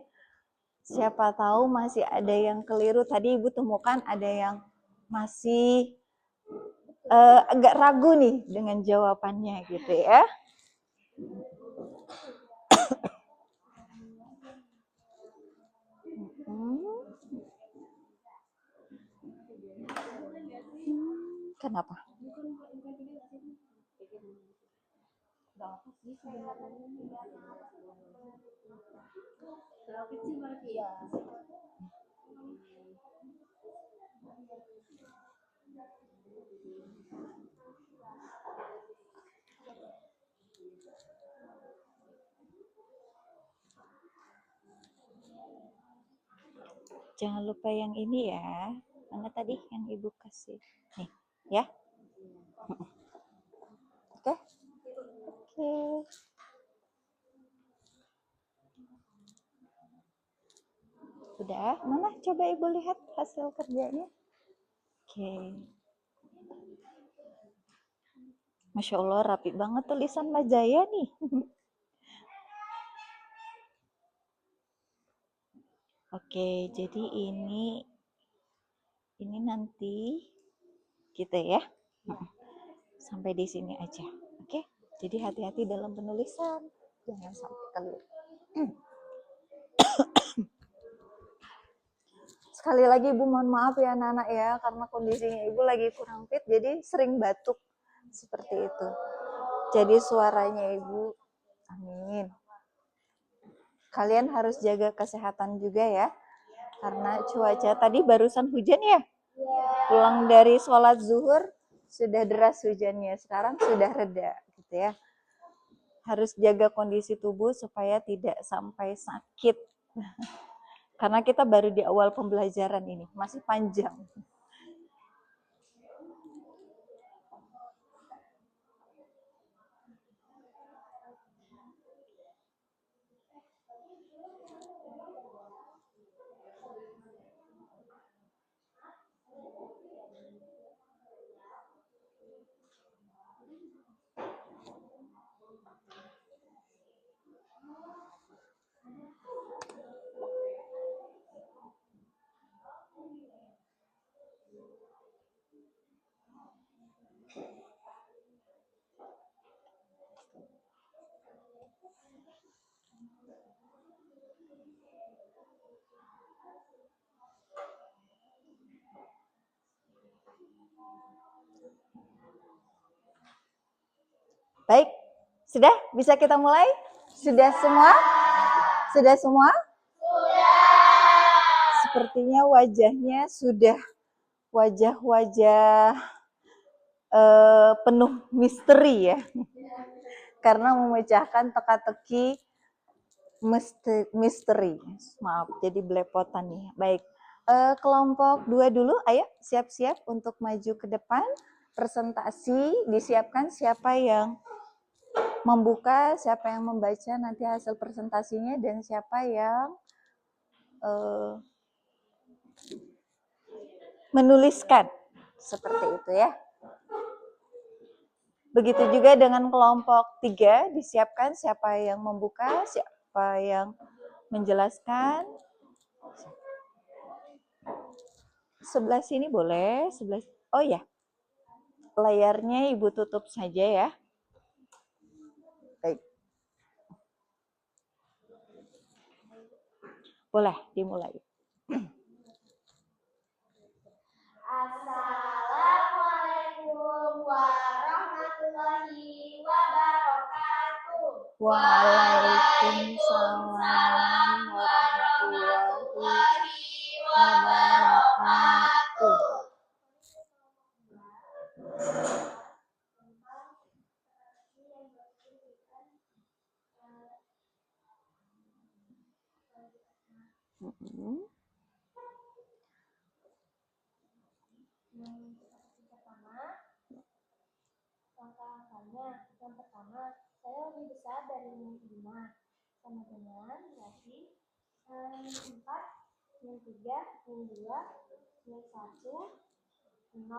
Siapa tahu masih ada yang keliru. Tadi Ibu temukan ada yang masih agak ragu nih dengan jawabannya gitu ya. Kenapa? Jangan lupa yang ini ya. Mana tadi yang Ibu kasih? Nih, ya. Oke. Oke. Udah? Mana coba Ibu lihat hasil kerjanya? Oke. Masya Allah, rapi banget tulisan Mbak Jaya nih. Oke, jadi ini nanti gitu ya. Sampai di sini aja. Oke, jadi hati-hati dalam penulisan. Jangan sampai keliru. Sekali lagi Ibu mohon maaf ya anak-anak ya, karena kondisinya Ibu lagi kurang fit, jadi sering batuk seperti itu. Jadi suaranya Ibu, amin. Kalian harus jaga kesehatan juga ya, karena cuaca tadi barusan hujan ya. Pulang dari sholat zuhur sudah deras hujannya, sekarang sudah reda gitu ya. Harus jaga kondisi tubuh supaya tidak sampai sakit. Karena kita baru di awal pembelajaran ini, masih panjang. Baik, sudah bisa kita mulai? Sudah semua? Sudah semua? Sepertinya wajahnya sudah wajah-wajah penuh misteri ya. Karena memecahkan teka-teki misteri. Maaf, jadi belepotan nih. Baik, kelompok 2 dulu, ayo siap-siap untuk maju ke depan. Presentasi disiapkan siapa yang membuka, siapa yang membaca nanti hasil presentasinya, dan siapa yang menuliskan. Seperti itu ya. Begitu juga dengan kelompok 3, disiapkan siapa yang membuka, siapa yang menjelaskan. Sebelah sini boleh, sebelah. Oh ya, layarnya Ibu tutup saja ya. Baik. Boleh dimulai. Assalamualaikum warahmatullahi wabarakatuh. Waalaikumsalam warahmatullahi wabarakatuh. Langkah-langkahnya, yang pertama, saya lebih besar dari min 5, sama dengan berarti min 4, min 3, min 2, min 1, 0, 1,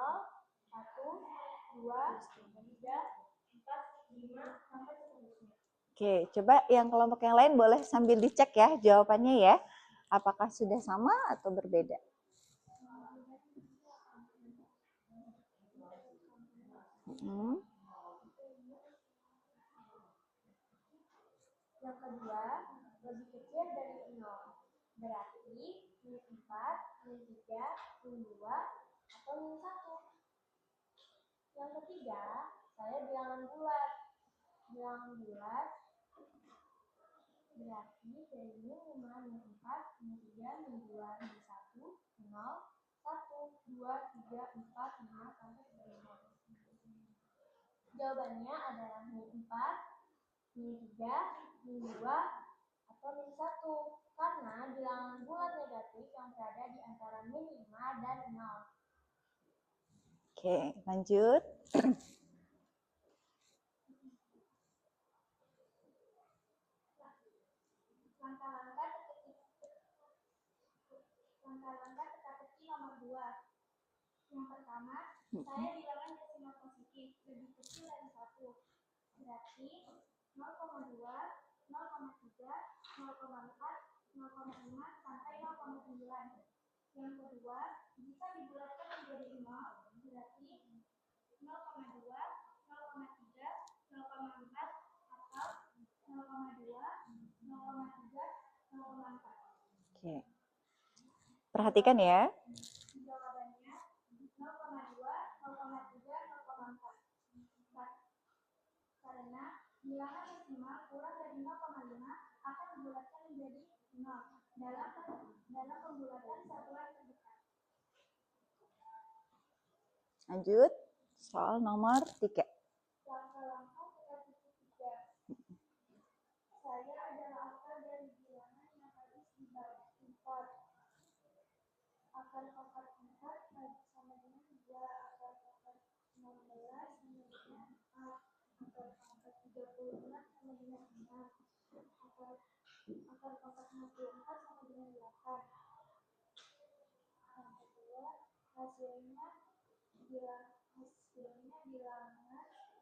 2, 3, 4, 5, sampai seterusnya. Oke, coba yang kelompok yang lain boleh sambil dicek ya jawabannya ya. Apakah sudah sama atau berbeda? Yang kedua, lebih kecil dari 0. Berarti min 4, min 3, min 2, atau min 1. Yang ketiga, saya bilangan bulat. Bilangan bulat berarti dari min 5, min 4, min 3, min 2, min 1, 0, 1, 2, 3, 4, 5, sampai seterusnya. Jawabannya adalah min 4, min 3, min 2, atau min 1. Karena bilangan bulat negatif yang berada di antara min 5 dan 0. Oke, lanjut. Langkah-langkah teka-teki nomor 2. Yang pertama, saya bilangan desimal positif lebih kecil dari 1. Berarti 0,2, 0,3, 0,4, 0,5, sampai 0,9. Yang kedua, jika dibulatkan menjadi 0, berarti 0,2, 0,3, 0,4, atau 0,2, 0,3, 0,4. Oke. Perhatikan ya. Jawabannya 0,2, 0,3, 0,4. Karena bilangan desimal kurang dari 0,5 akan dibulatkan menjadi 0 dalam pembulatan satuan terdekat. Lanjut, soal nomor 3. Langkah-langkah teka-teki 3. Saya adalah akar dari bilangan yang habis dibagi 4. Akar pangkat 4 sama dengan 2, akar pangkat 16 sama dengan 4, akar pangkat 36 sama dengan 6, akar pangkat 64 sama dengan 8. Yang kedua, hasilnya bilangan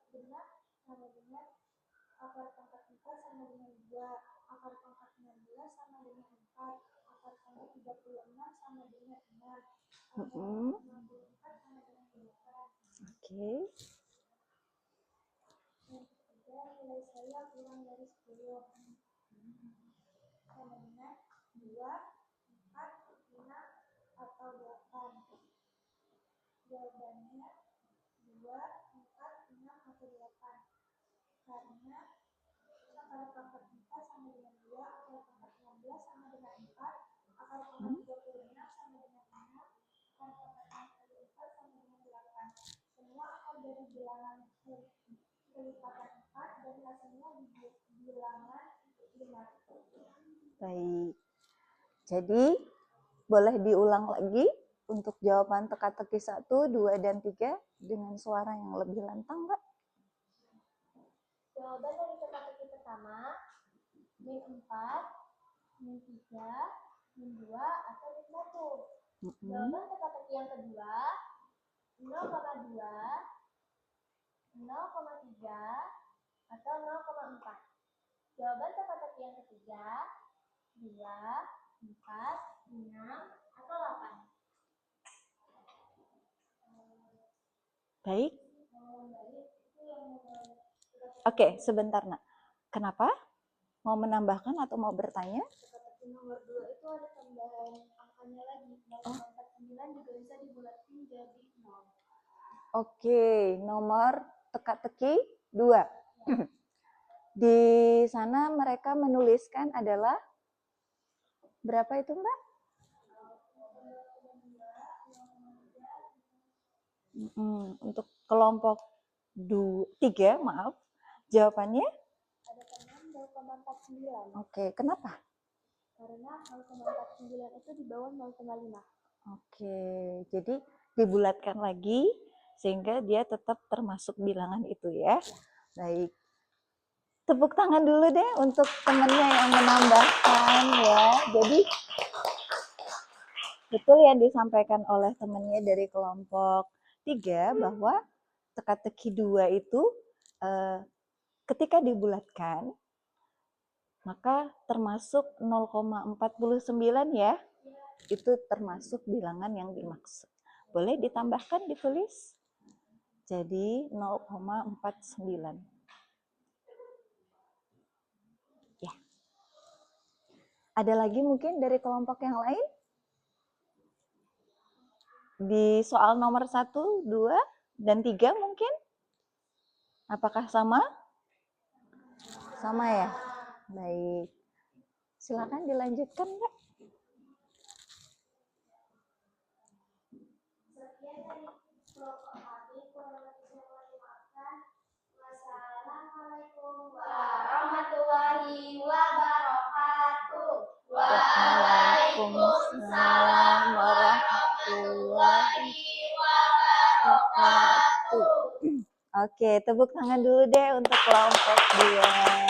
genap sama dengan akar pangkat 4 sama dengan 2, akar pangkat 16 sama dengan 4, akar pangkat 36 sama dengan 6, akar pangkat 64 sama dengan 8. Oke. Yang ketiga, nilai saya kurang dari 10 sama dengan 2, 4, 5, atau 8. Jawabannya 2, karena akar pangkat 4 sama dengan 2, akar pangkat 16 sama dengan 4, akar pangkat 26 sama dengan 6, akar pangkat 64 sama dengan 8. Semua akar dari bilangan kelipatan 4 dan hasilnya di bilangan 5. Baik. Jadi, boleh diulang lagi untuk jawaban teka-teki 1, 2, dan 3 dengan suara yang lebih lantang, Mbak. Jawaban dari teka-teki pertama, min 4, min 3, min 2, atau min 1. Jawaban teka-teki yang kedua, 0,2, 0,3, atau 0,4. Jawaban teka-teki yang ketiga, 2, 4, 6, atau 8. Baik. Oke, sebentar, Nak. Kenapa? Mau menambahkan atau mau bertanya? Teka-teki nomor 2 itu ada tambahan angkanya lagi. 0,49 juga bisa dibulatin jadi 0. Oke, nomor teka-teki 2. Di sana mereka menuliskan adalah berapa itu, Mbak? Untuk kelompok 3, maaf. Jawabannya? Ada tambahan 0,49. Oke, kenapa? Karena 0,49 itu di bawah 0,5. Oke, jadi dibulatkan lagi sehingga dia tetap termasuk bilangan itu ya. Baik. Tepuk tangan dulu deh untuk temannya yang menambahkan ya. Jadi betul yang disampaikan oleh temannya dari kelompok 3 bahwa teka-teki 2 itu ketika dibulatkan maka termasuk 0,49 ya. Itu termasuk bilangan yang dimaksud. Boleh ditambahkan, ditulis? Jadi 0,49. Ya. Ada lagi mungkin dari kelompok yang lain? Di soal nomor 1, 2, dan 3 mungkin? Apakah sama? Sama ya? Baik. Silakan dilanjutkan, Mbak. Sekian dari kelompok kami, kurang lebih saya mohon dimaafkan. Wassalamualaikum warahmatullahi wabarakatuh. Waalaikumsalam warahmatullahi wabarakatuh. Oke, tepuk tangan dulu deh untuk kelompok 2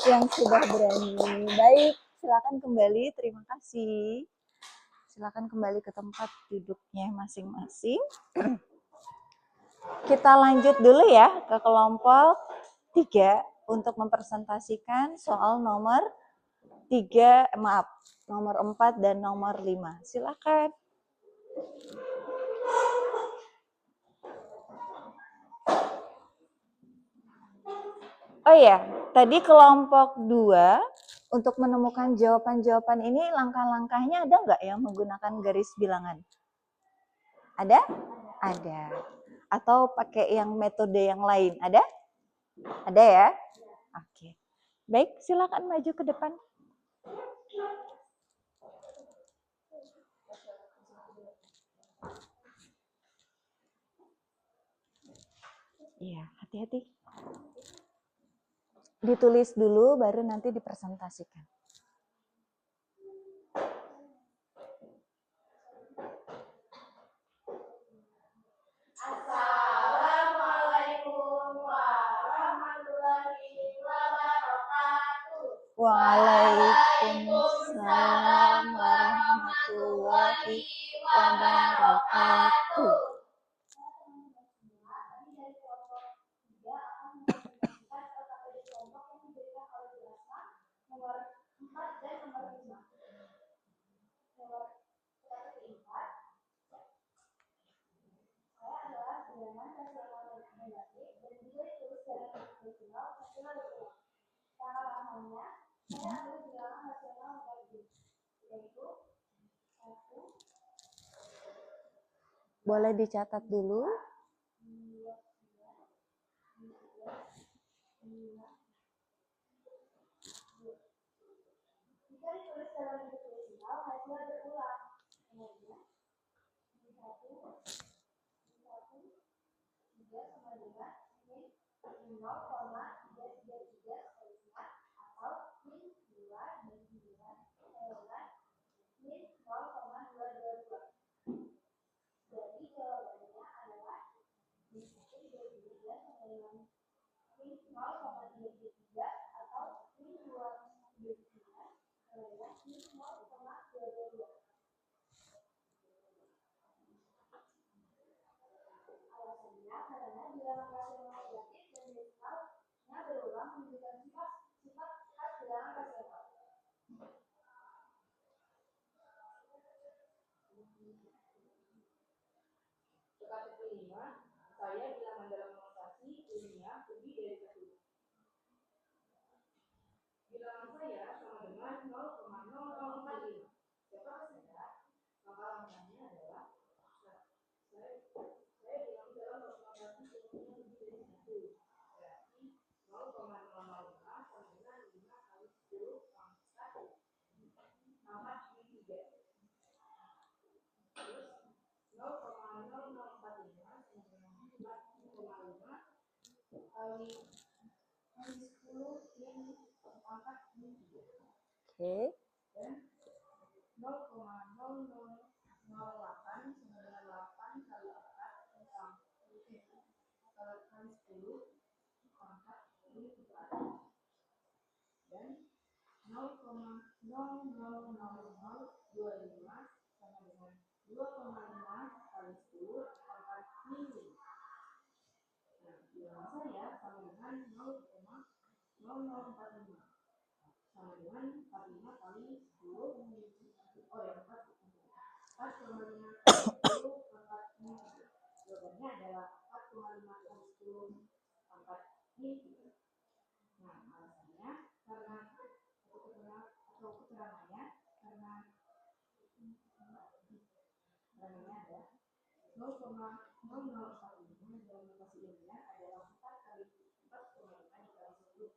yang sudah berani. Baik, silakan kembali. Terima kasih. Silakan kembali ke tempat duduknya masing-masing. Kita lanjut dulu ya ke kelompok 3 untuk mempresentasikan soal nomor 4 dan nomor 5. Silakan. Oh iya, tadi kelompok 2 untuk menemukan jawaban-jawaban ini langkah-langkahnya ada nggak yang menggunakan garis bilangan? Ada? Ada. Atau pakai yang metode yang lain? Ada? Ada ya? Oke. Baik, silakan maju ke depan. Iya, hati-hati. Ditulis dulu, baru nanti dipresentasikan. Assalamualaikum warahmatullahi wabarakatuh. Waalaikumsalam warahmatullahi wabarakatuh. Boleh dicatat dulu. Jika ditulis dalam bentuk desimal, hasilnya berulang. Kemudian, tiga sama dengan min 0,333 atau min 2 dan 9 min 0,222. Jadi jawabannya adalah min 1,333 sama dengan min 0,333 atau min 229 sama dengan min 0,222. Alasannya karena bilangan rasional negatif dan desimalnya berulang menunjukkan sifat khas bilangan rasional. Teka-teki 5, saya bilangan dalam notasi ilmiah lebih dari 1. Bilangan saya sama dengan 0,0045. Siapa saya? Maka langkahnya adalah saya bilang dalam notasi ilmiah lebih dari 1. Berarti 0,005 sama dengan 5 kali 10 pangkat 4 3. Terus 0,0045 sama dengan 4,5 kali 10 min pangkat 3. Oke. Dan 0,0008 sama dengan 8 kali 4 kali 10 pangkat 4. Dan 0,00025 sama dengan 2,5 kali 10 pangkat 5. Nah, bilangan saya sama dengan 0,0045 sama dengan 45 kali 10 4,5 kali 10 pangkat 5. Jawabannya adalah 4,5 kali 10 pangkat 5. Nah, alasannya karena keterangannya ada 0,0045 dalam notasi ilmiah adalah 4 kali 4,5 dikali 10.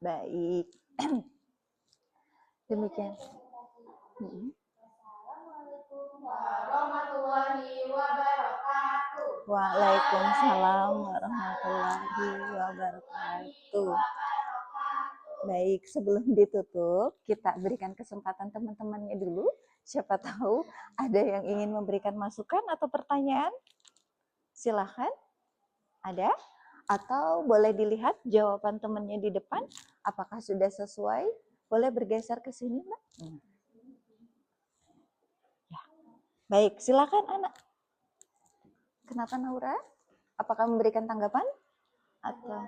Baik. Demikian. Assalamualaikum warahmatullahi wabarakatuh. Waalaikumsalam warahmatullahi wabarakatuh. Baik, sebelum ditutup, kita berikan kesempatan teman-temannya dulu. Siapa tahu ada yang ingin memberikan masukan atau pertanyaan. Silahkan. Ada? Atau boleh dilihat jawaban temannya di depan. Apakah sudah sesuai? Boleh bergeser ke sini, Mbak? Ya. Baik, silakan anak. Kenapa Naura? Apakah memberikan tanggapan? Atau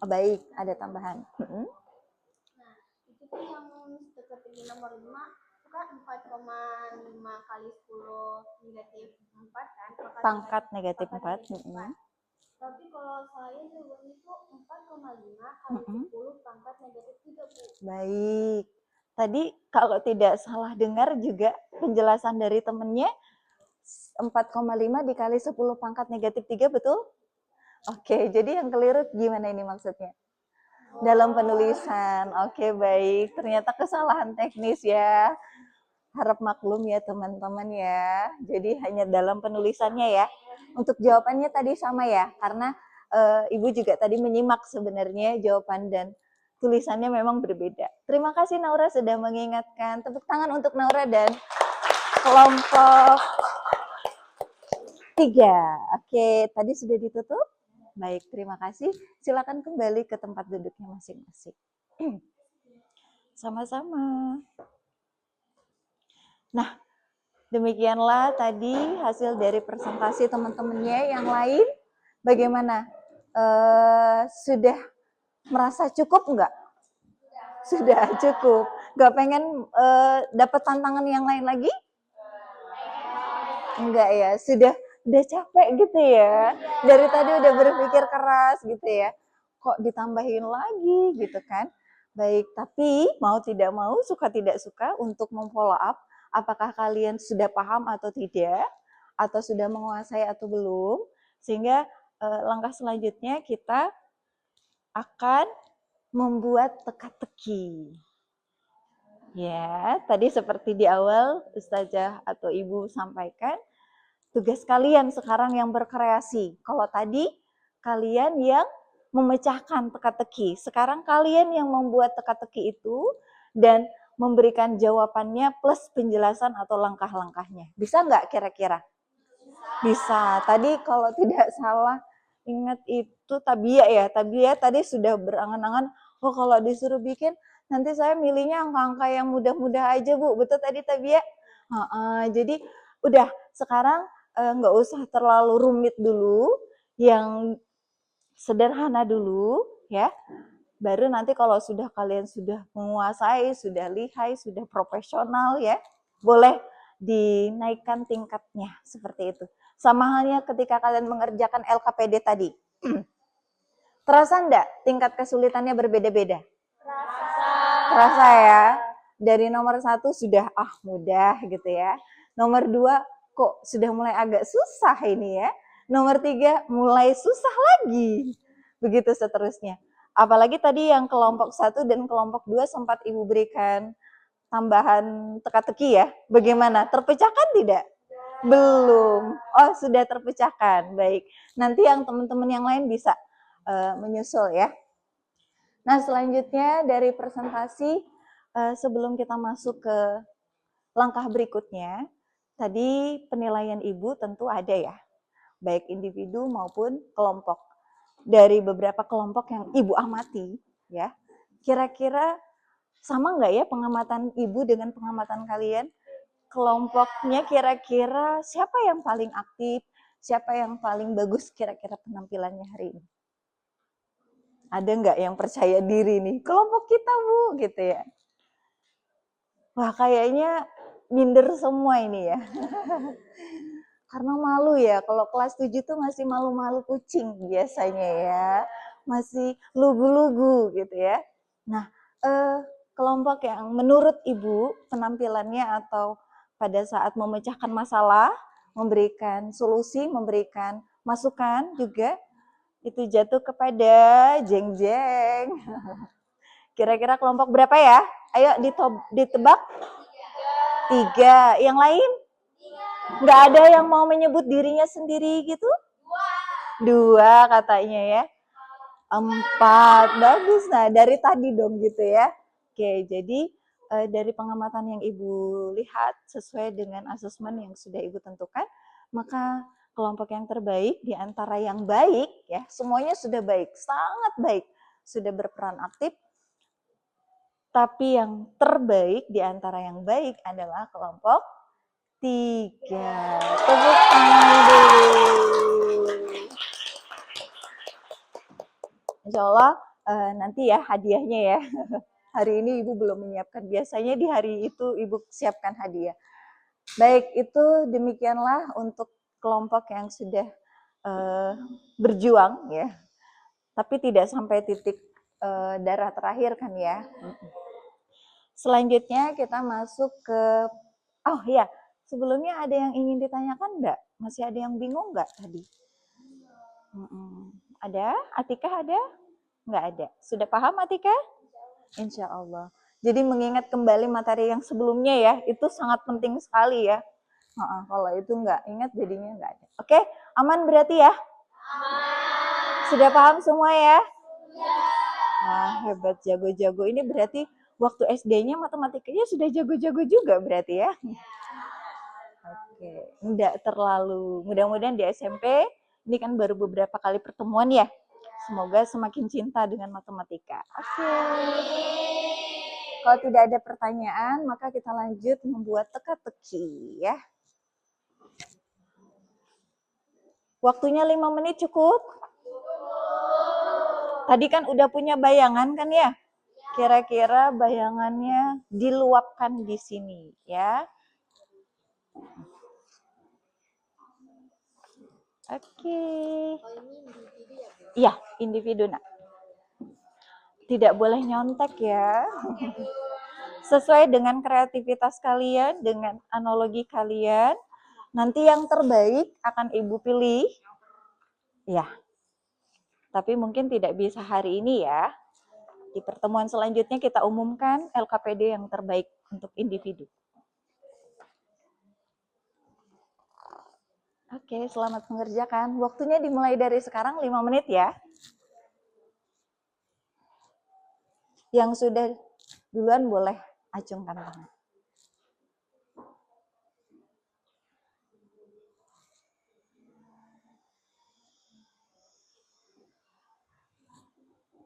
baik, ada tambahan. Nah, itu tuh yang teka-teki nomor 5 itu kan 4,5 kali 10 negatif 4 kan? Pangkat negatif 4. Tapi kalau saya jawabannya itu 4,5 kali 10 pangkat negatif 3, Bu. Baik. Tadi kalau tidak salah dengar juga penjelasan dari temennya 4,5 dikali 10 pangkat negatif 3, betul? Oke, jadi yang keliru gimana ini maksudnya? Dalam penulisan. Oke, baik. Ternyata kesalahan teknis ya. Harap maklum ya teman-teman ya. Jadi hanya dalam penulisannya ya. Untuk jawabannya tadi sama ya, karena Ibu juga tadi menyimak sebenarnya jawaban dan tulisannya memang berbeda. Terima kasih Naura sudah mengingatkan. Tepuk tangan untuk Naura dan kelompok 3. Oke, tadi sudah ditutup? Baik, terima kasih. Silakan kembali ke tempat duduknya masing-masing. Sama-sama. Nah, demikianlah tadi hasil dari presentasi teman-temannya. Yang lain, bagaimana? Sudah merasa cukup enggak? Sudah cukup. Enggak pengen dapat tantangan yang lain lagi? Enggak ya, sudah capek gitu ya. Dari tadi udah berpikir keras gitu ya. Kok ditambahin lagi gitu kan? Baik, tapi mau tidak mau, suka tidak suka untuk memfollow up apakah kalian sudah paham atau tidak, atau sudah menguasai atau belum, sehingga langkah selanjutnya kita akan membuat teka-teki. Ya, tadi seperti di awal Ustazah atau Ibu sampaikan, tugas kalian sekarang yang berkreasi. Kalau tadi kalian yang memecahkan teka-teki, sekarang kalian yang membuat teka-teki itu dan memberikan jawabannya plus penjelasan atau langkah-langkahnya. Bisa nggak kira-kira? Bisa. Tadi kalau tidak salah ingat itu Tabia ya. Tabia tadi sudah berangan-angan, oh kalau disuruh bikin nanti saya milihnya angka-angka yang mudah-mudah aja Bu. Betul tadi Tabia? Jadi udah sekarang nggak usah terlalu rumit dulu, yang sederhana dulu ya. Baru nanti kalau sudah kalian sudah menguasai, sudah lihai, sudah profesional ya, boleh dinaikkan tingkatnya seperti itu. Sama halnya ketika kalian mengerjakan LKPD tadi. Terasa enggak tingkat kesulitannya berbeda-beda? Terasa ya. Dari nomor 1 sudah mudah gitu ya. Nomor 2 kok sudah mulai agak susah ini ya. Nomor 3 mulai susah lagi. Begitu seterusnya. Apalagi tadi yang kelompok 1 dan kelompok 2 sempat Ibu berikan tambahan teka-teki ya. Bagaimana? Terpecahkan tidak? Belum. Oh, sudah terpecahkan. Baik. Nanti yang teman-teman yang lain bisa menyusul ya. Nah, selanjutnya dari presentasi, sebelum kita masuk ke langkah berikutnya, tadi penilaian Ibu tentu ada ya, baik individu maupun kelompok. Dari beberapa kelompok yang Ibu amati, ya, kira-kira sama nggak ya pengamatan Ibu dengan pengamatan kalian? Kelompoknya kira-kira siapa yang paling aktif, siapa yang paling bagus kira-kira penampilannya hari ini? Ada nggak yang percaya diri nih? Kelompok kita Bu, gitu ya. Wah kayaknya minder semua ini ya. Karena malu ya, kalau kelas 7 tuh masih malu-malu kucing biasanya ya. Masih lugu-lugu gitu ya. Nah, kelompok yang menurut Ibu penampilannya atau pada saat memecahkan masalah, memberikan solusi, memberikan masukan juga, itu jatuh kepada jeng-jeng. Kira-kira kelompok berapa ya? Ayo ditebak. 3. Yang lain? Nggak ada yang mau menyebut dirinya sendiri gitu? 2 katanya ya. 4. Bagus. Nah, dari tadi dong gitu ya. Oke, jadi dari pengamatan yang Ibu lihat sesuai dengan asesmen yang sudah Ibu tentukan, maka kelompok yang terbaik di antara yang baik ya, semuanya sudah baik, sangat baik, sudah berperan aktif. Tapi yang terbaik di antara yang baik adalah kelompok 3. Tepuk tangan dulu. Insya Allah nanti ya hadiahnya ya. Hari ini Ibu belum menyiapkan. Biasanya di hari itu Ibu siapkan hadiah. Baik, itu demikianlah untuk kelompok yang sudah berjuang ya. Tapi tidak sampai titik darah terakhir kan ya. Selanjutnya kita masuk ke, oh ya, sebelumnya ada yang ingin ditanyakan enggak? Masih ada yang bingung enggak tadi? Ada? Atika ada? Enggak ada. Sudah paham Atika? Insya Allah. Jadi mengingat kembali materi yang sebelumnya ya, itu sangat penting sekali ya. Kalau itu enggak ingat jadinya enggak ada. Oke, aman berarti ya? Aman. Sudah paham semua ya? Nah, hebat, jago-jago. Ini berarti waktu SD-nya matematikanya sudah jago-jago juga berarti ya? Oke, enggak terlalu. Mudah-mudahan di SMP, ini kan baru beberapa kali pertemuan ya. Semoga semakin cinta dengan matematika. Oke. Kalau tidak ada pertanyaan, maka kita lanjut membuat teka-teki ya. Waktunya 5 menit cukup? Tadi kan udah punya bayangan kan ya? Kira-kira bayangannya diluapkan di sini ya. Oke. Iya, individu nak. Tidak boleh nyontek ya. Sesuai dengan kreativitas kalian, dengan analogi kalian. Nanti yang terbaik akan Ibu pilih. Ya. Tapi mungkin tidak bisa hari ini ya. Di pertemuan selanjutnya kita umumkan LKPD yang terbaik untuk individu. Oke, selamat mengerjakan. Waktunya dimulai dari sekarang 5 menit ya. Yang sudah duluan boleh acungkan tangan.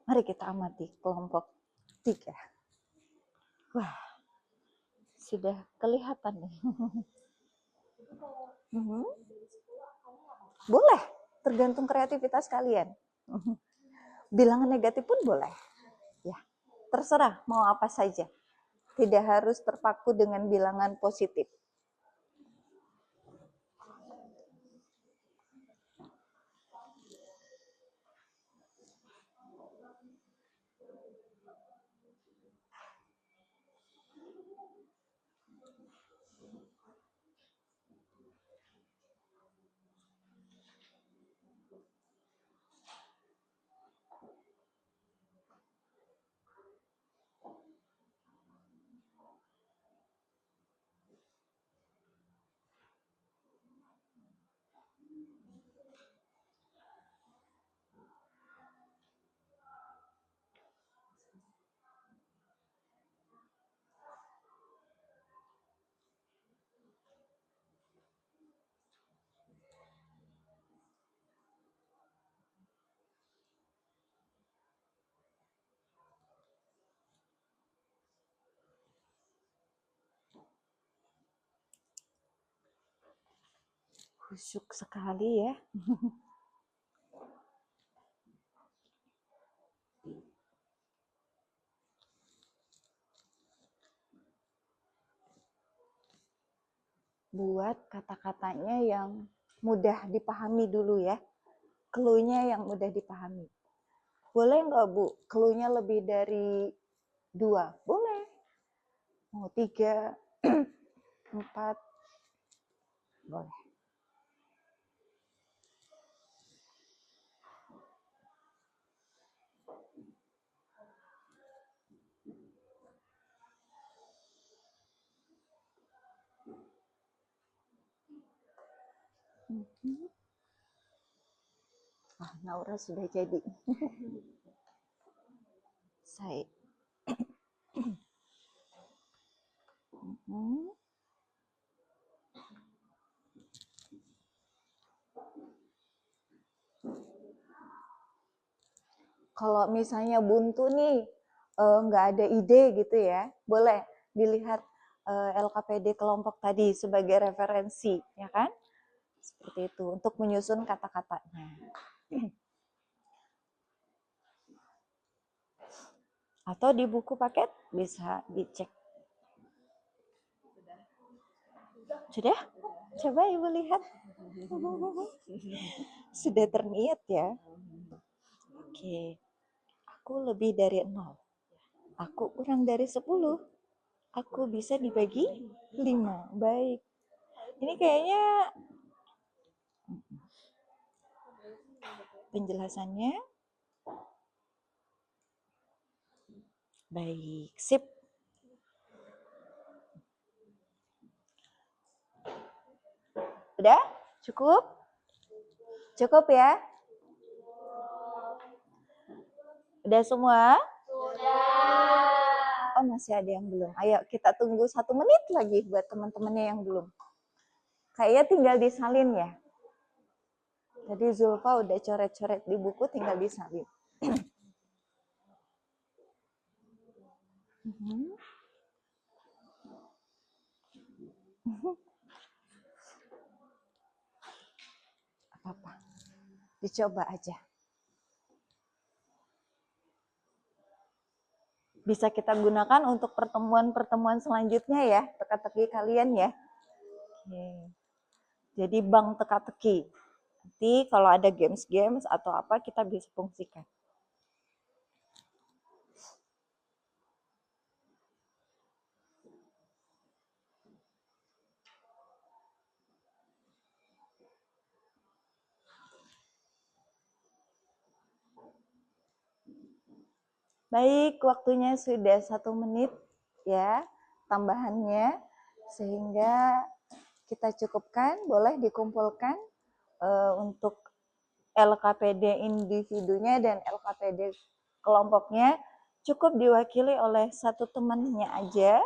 Mari kita amati kelompok 3. Wah, sudah kelihatan nih. Boleh, tergantung kreativitas kalian. Bilangan negatif pun boleh. Ya, terserah mau apa saja. Tidak harus terpaku dengan bilangan positif. Khusyuk sekali ya. Buat kata-katanya yang mudah dipahami dulu ya. Clue-nya yang mudah dipahami. Boleh nggak Bu? Clue-nya lebih dari 2? Boleh. Mau 3, 4? Boleh. Ah, Naura sudah jadi. Saya. Kalau misalnya buntu nih, nggak ada ide gitu ya, boleh dilihat LKPD kelompok tadi sebagai referensi, ya kan? Seperti itu, untuk menyusun kata-katanya. Atau di buku paket bisa dicek. Sudah? Coba Ibu lihat. Sudah terniat ya? Oke. Aku lebih dari 0. Aku kurang dari 10. Aku bisa dibagi 5. Baik. Ini kayaknya penjelasannya baik. Sip. Udah? Cukup? Cukup ya? Udah semua? Oh, masih ada yang belum. Ayo kita tunggu 1 menit lagi buat teman-temannya yang belum. Kayaknya tinggal disalin ya. Tadi Zulfa udah coret-coret di buku, tinggal disalin. Apa-apa. Dicoba aja. Bisa kita gunakan untuk pertemuan-pertemuan selanjutnya ya, teka-teki kalian ya. Oke. Jadi bank teka-teki. Nanti kalau ada games-games atau apa kita bisa fungsikan. Baik, waktunya sudah 1 menit ya tambahannya, sehingga kita cukupkan, boleh dikumpulkan untuk LKPD individunya dan LKPD kelompoknya cukup diwakili oleh satu temannya aja.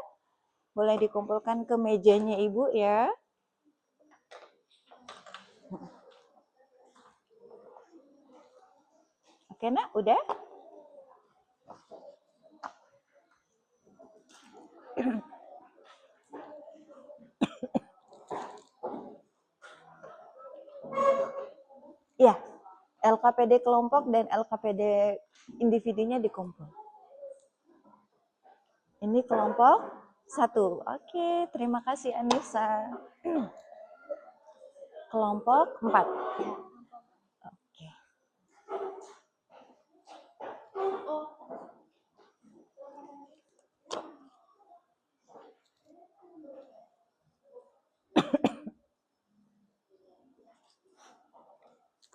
Boleh dikumpulkan ke mejanya Ibu ya. Oke nak, udah? Ya, LKPD kelompok dan LKPD individunya dikumpul. Ini kelompok 1. Oke, terima kasih Anissa. Kelompok 4. Oke.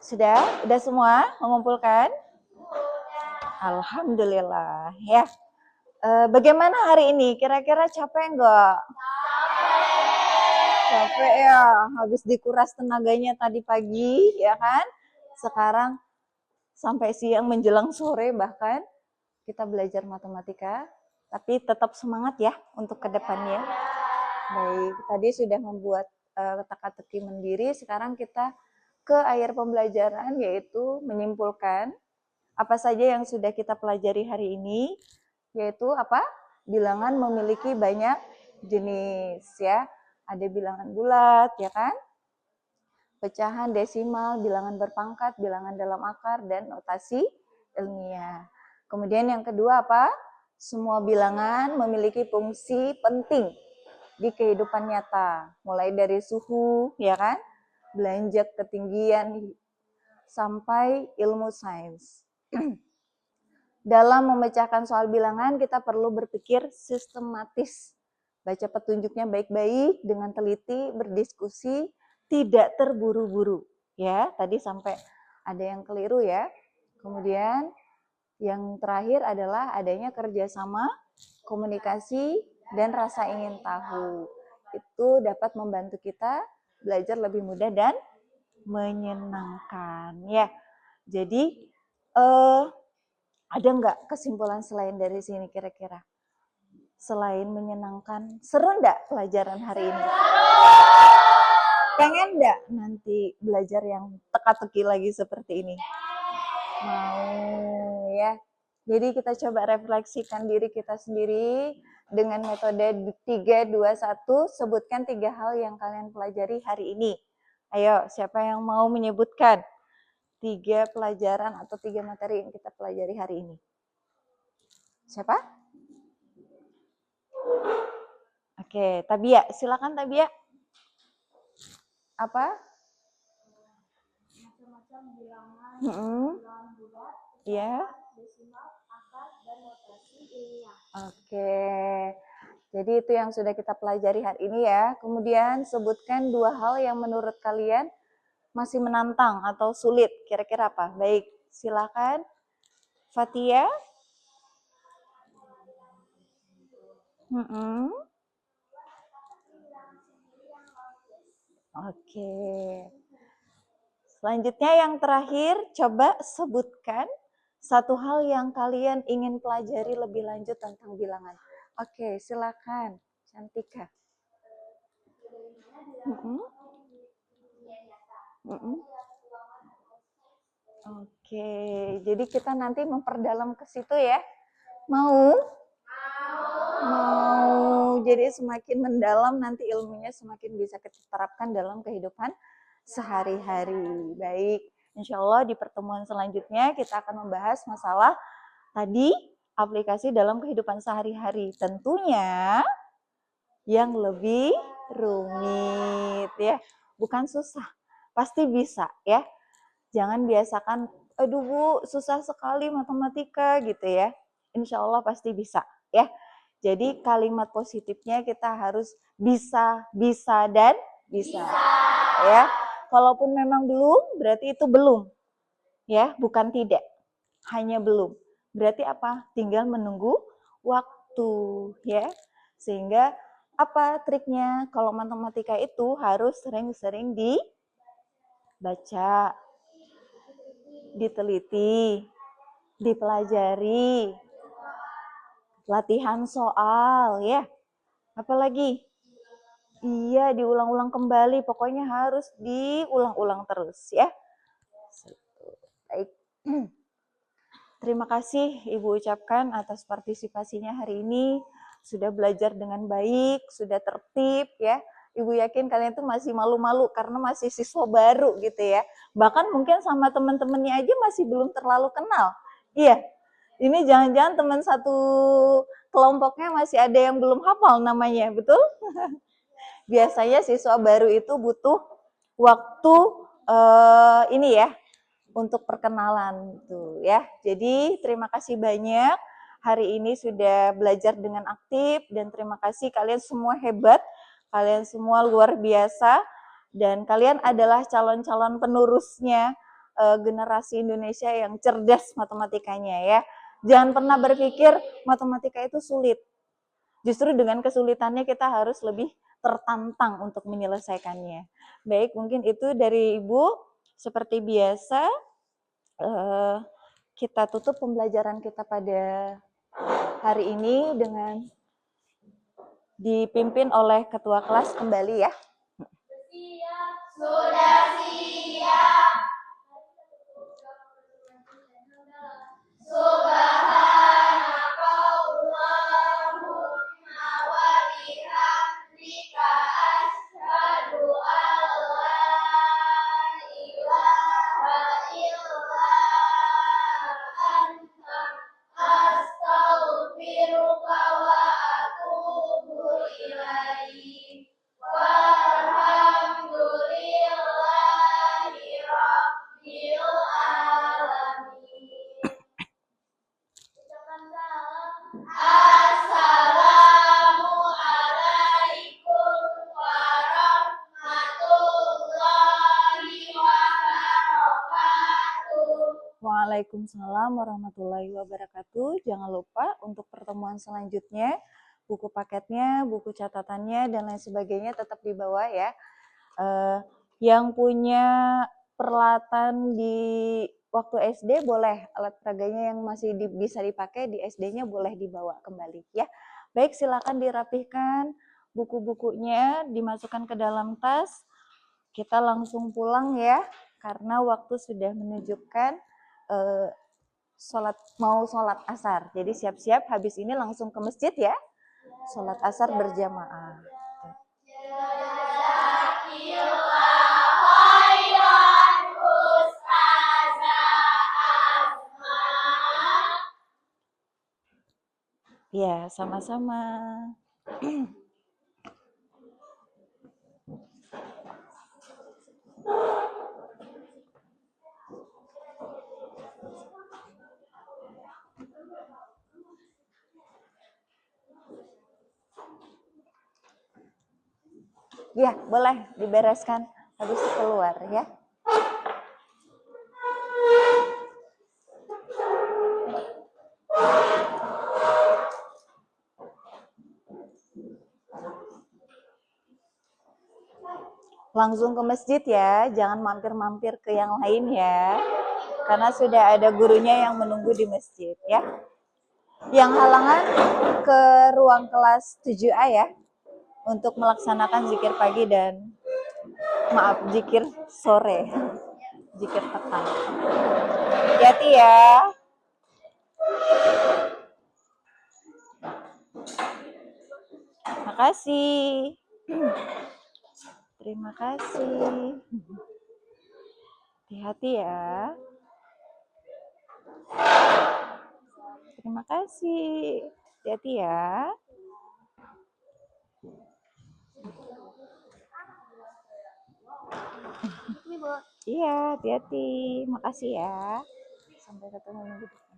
Sudah semua mengumpulkan? Alhamdulillah ya. Bagaimana hari ini? Kira-kira capek enggak? Capek ya, habis dikuras tenaganya tadi pagi, ya kan? Sekarang sampai siang menjelang sore bahkan kita belajar matematika, tapi tetap semangat ya untuk kedepannya. Baik, tadi sudah membuat teka-teki mandiri, sekarang kita ke akhir pembelajaran yaitu menyimpulkan apa saja yang sudah kita pelajari hari ini, yaitu apa? Bilangan memiliki banyak jenis ya. Ada bilangan bulat ya kan? Pecahan, desimal, bilangan berpangkat, bilangan dalam akar, dan notasi ilmiah. Kemudian yang kedua apa? Semua bilangan memiliki fungsi penting di kehidupan nyata. Mulai dari suhu, ya kan? Belanja ketinggian, sampai ilmu sains. Dalam memecahkan soal bilangan, kita perlu berpikir sistematis. Baca petunjuknya baik-baik, dengan teliti, berdiskusi, tidak terburu-buru. Ya, tadi sampai ada yang keliru ya. Kemudian yang terakhir adalah adanya kerjasama, komunikasi, dan rasa ingin tahu. Itu dapat membantu kita belajar lebih mudah dan menyenangkan. Ya, jadi ada nggak kesimpulan selain dari sini kira-kira? Selain menyenangkan, seru nggak pelajaran hari ini? Pengen nggak nanti belajar yang teka-teki lagi seperti ini? Mau ya. Jadi kita coba refleksikan diri kita sendiri dengan metode 3, 2, 1. Sebutkan 3 hal yang kalian pelajari hari ini. Ayo, siapa yang mau menyebutkan 3 pelajaran atau 3 materi yang kita pelajari hari ini? Siapa? Oke, Tabia. Silakan Tabia. Apa? Macam-macam bilangan, bilangan bulat, ya. desimal, akar, dan notasi ilmiah. Oke. Jadi itu yang sudah kita pelajari hari ini ya. Kemudian sebutkan 2 hal yang menurut kalian masih menantang atau sulit. Kira-kira apa? Baik, silakan. Fatia. Oke. Selanjutnya yang terakhir, coba sebutkan satu hal yang kalian ingin pelajari lebih lanjut tentang bilangan. Oke, silakan. Cantika. Oke, jadi kita nanti memperdalam ke situ ya. Mau? Mau. Jadi semakin mendalam nanti ilmunya semakin bisa kita terapkan dalam kehidupan sehari-hari. Baik, insya Allah di pertemuan selanjutnya kita akan membahas masalah tadi aplikasi dalam kehidupan sehari-hari. Tentunya yang lebih rumit ya, bukan susah, pasti bisa ya. Jangan biasakan, aduh Bu, susah sekali matematika gitu ya. Insya Allah pasti bisa ya. Jadi kalimat positifnya kita harus bisa, dan bisa. Ya. Kalaupun memang belum, berarti itu belum. Ya, bukan tidak. Hanya belum. Berarti apa? Tinggal menunggu waktu ya. Sehingga apa triknya? Kalau matematika itu harus sering-sering dibaca, diteliti, dipelajari, latihan soal ya. Apalagi? Iya, diulang-ulang kembali. Pokoknya harus diulang-ulang terus ya. Baik. Terima kasih Ibu ucapkan atas partisipasinya hari ini. Sudah belajar dengan baik, sudah tertib ya. Ibu yakin kalian tuh masih malu-malu karena masih siswa baru gitu ya. Bahkan mungkin sama teman-temannya aja masih belum terlalu kenal. Iya, ini jangan-jangan teman satu kelompoknya masih ada yang belum hafal namanya, betul? Biasanya siswa baru itu butuh waktu ini ya, untuk perkenalan gitu ya. Jadi terima kasih banyak hari ini sudah belajar dengan aktif dan terima kasih kalian semua hebat, kalian semua luar biasa dan kalian adalah calon-calon penerusnya generasi Indonesia yang cerdas matematikanya ya. Jangan pernah berpikir matematika itu sulit. Justru dengan kesulitannya kita harus lebih tertantang untuk menyelesaikannya. Baik, mungkin itu dari Ibu. Seperti biasa, kita tutup pembelajaran kita pada hari ini dengan dipimpin oleh ketua kelas kembali ya. Sudah siap. Subhanakallahumma wa bihamdika asyhadu an la ilaha illa anta astaghfiruka wa atubu ilaik. Walhamdulillahi rabbil alamin. Assalamualaikum warahmatullahi wabarakatuh. Waalaikumsalam warahmatullahi wabarakatuh. Jangan lupa untuk pertemuan selanjutnya, buku paketnya, buku catatannya, dan lain sebagainya tetap dibawa ya. Yang punya peralatan di waktu SD boleh, alat peraganya yang masih bisa dipakai di SD-nya boleh dibawa kembali ya. Baik, silakan dirapihkan buku-bukunya, dimasukkan ke dalam tas. Kita langsung pulang ya, karena waktu sudah menunjukkan mau sholat asar. Jadi siap-siap habis ini langsung ke masjid ya, sholat asar berjamaah. Ya, sama-sama. Ya, boleh dibereskan habis itu keluar ya. Langsung ke masjid ya, jangan mampir-mampir ke yang lain ya. Karena sudah ada gurunya yang menunggu di masjid ya. Yang halangan ke ruang kelas 7A ya, untuk melaksanakan zikir pagi dan zikir sore, zikir petang. Hati-hati ya. Makasih. Terima kasih. Hati-hati ya. Terima kasih. Hati-hati ya. Iya, hati-hati. Makasih ya. Sampai ketemu minggu depan.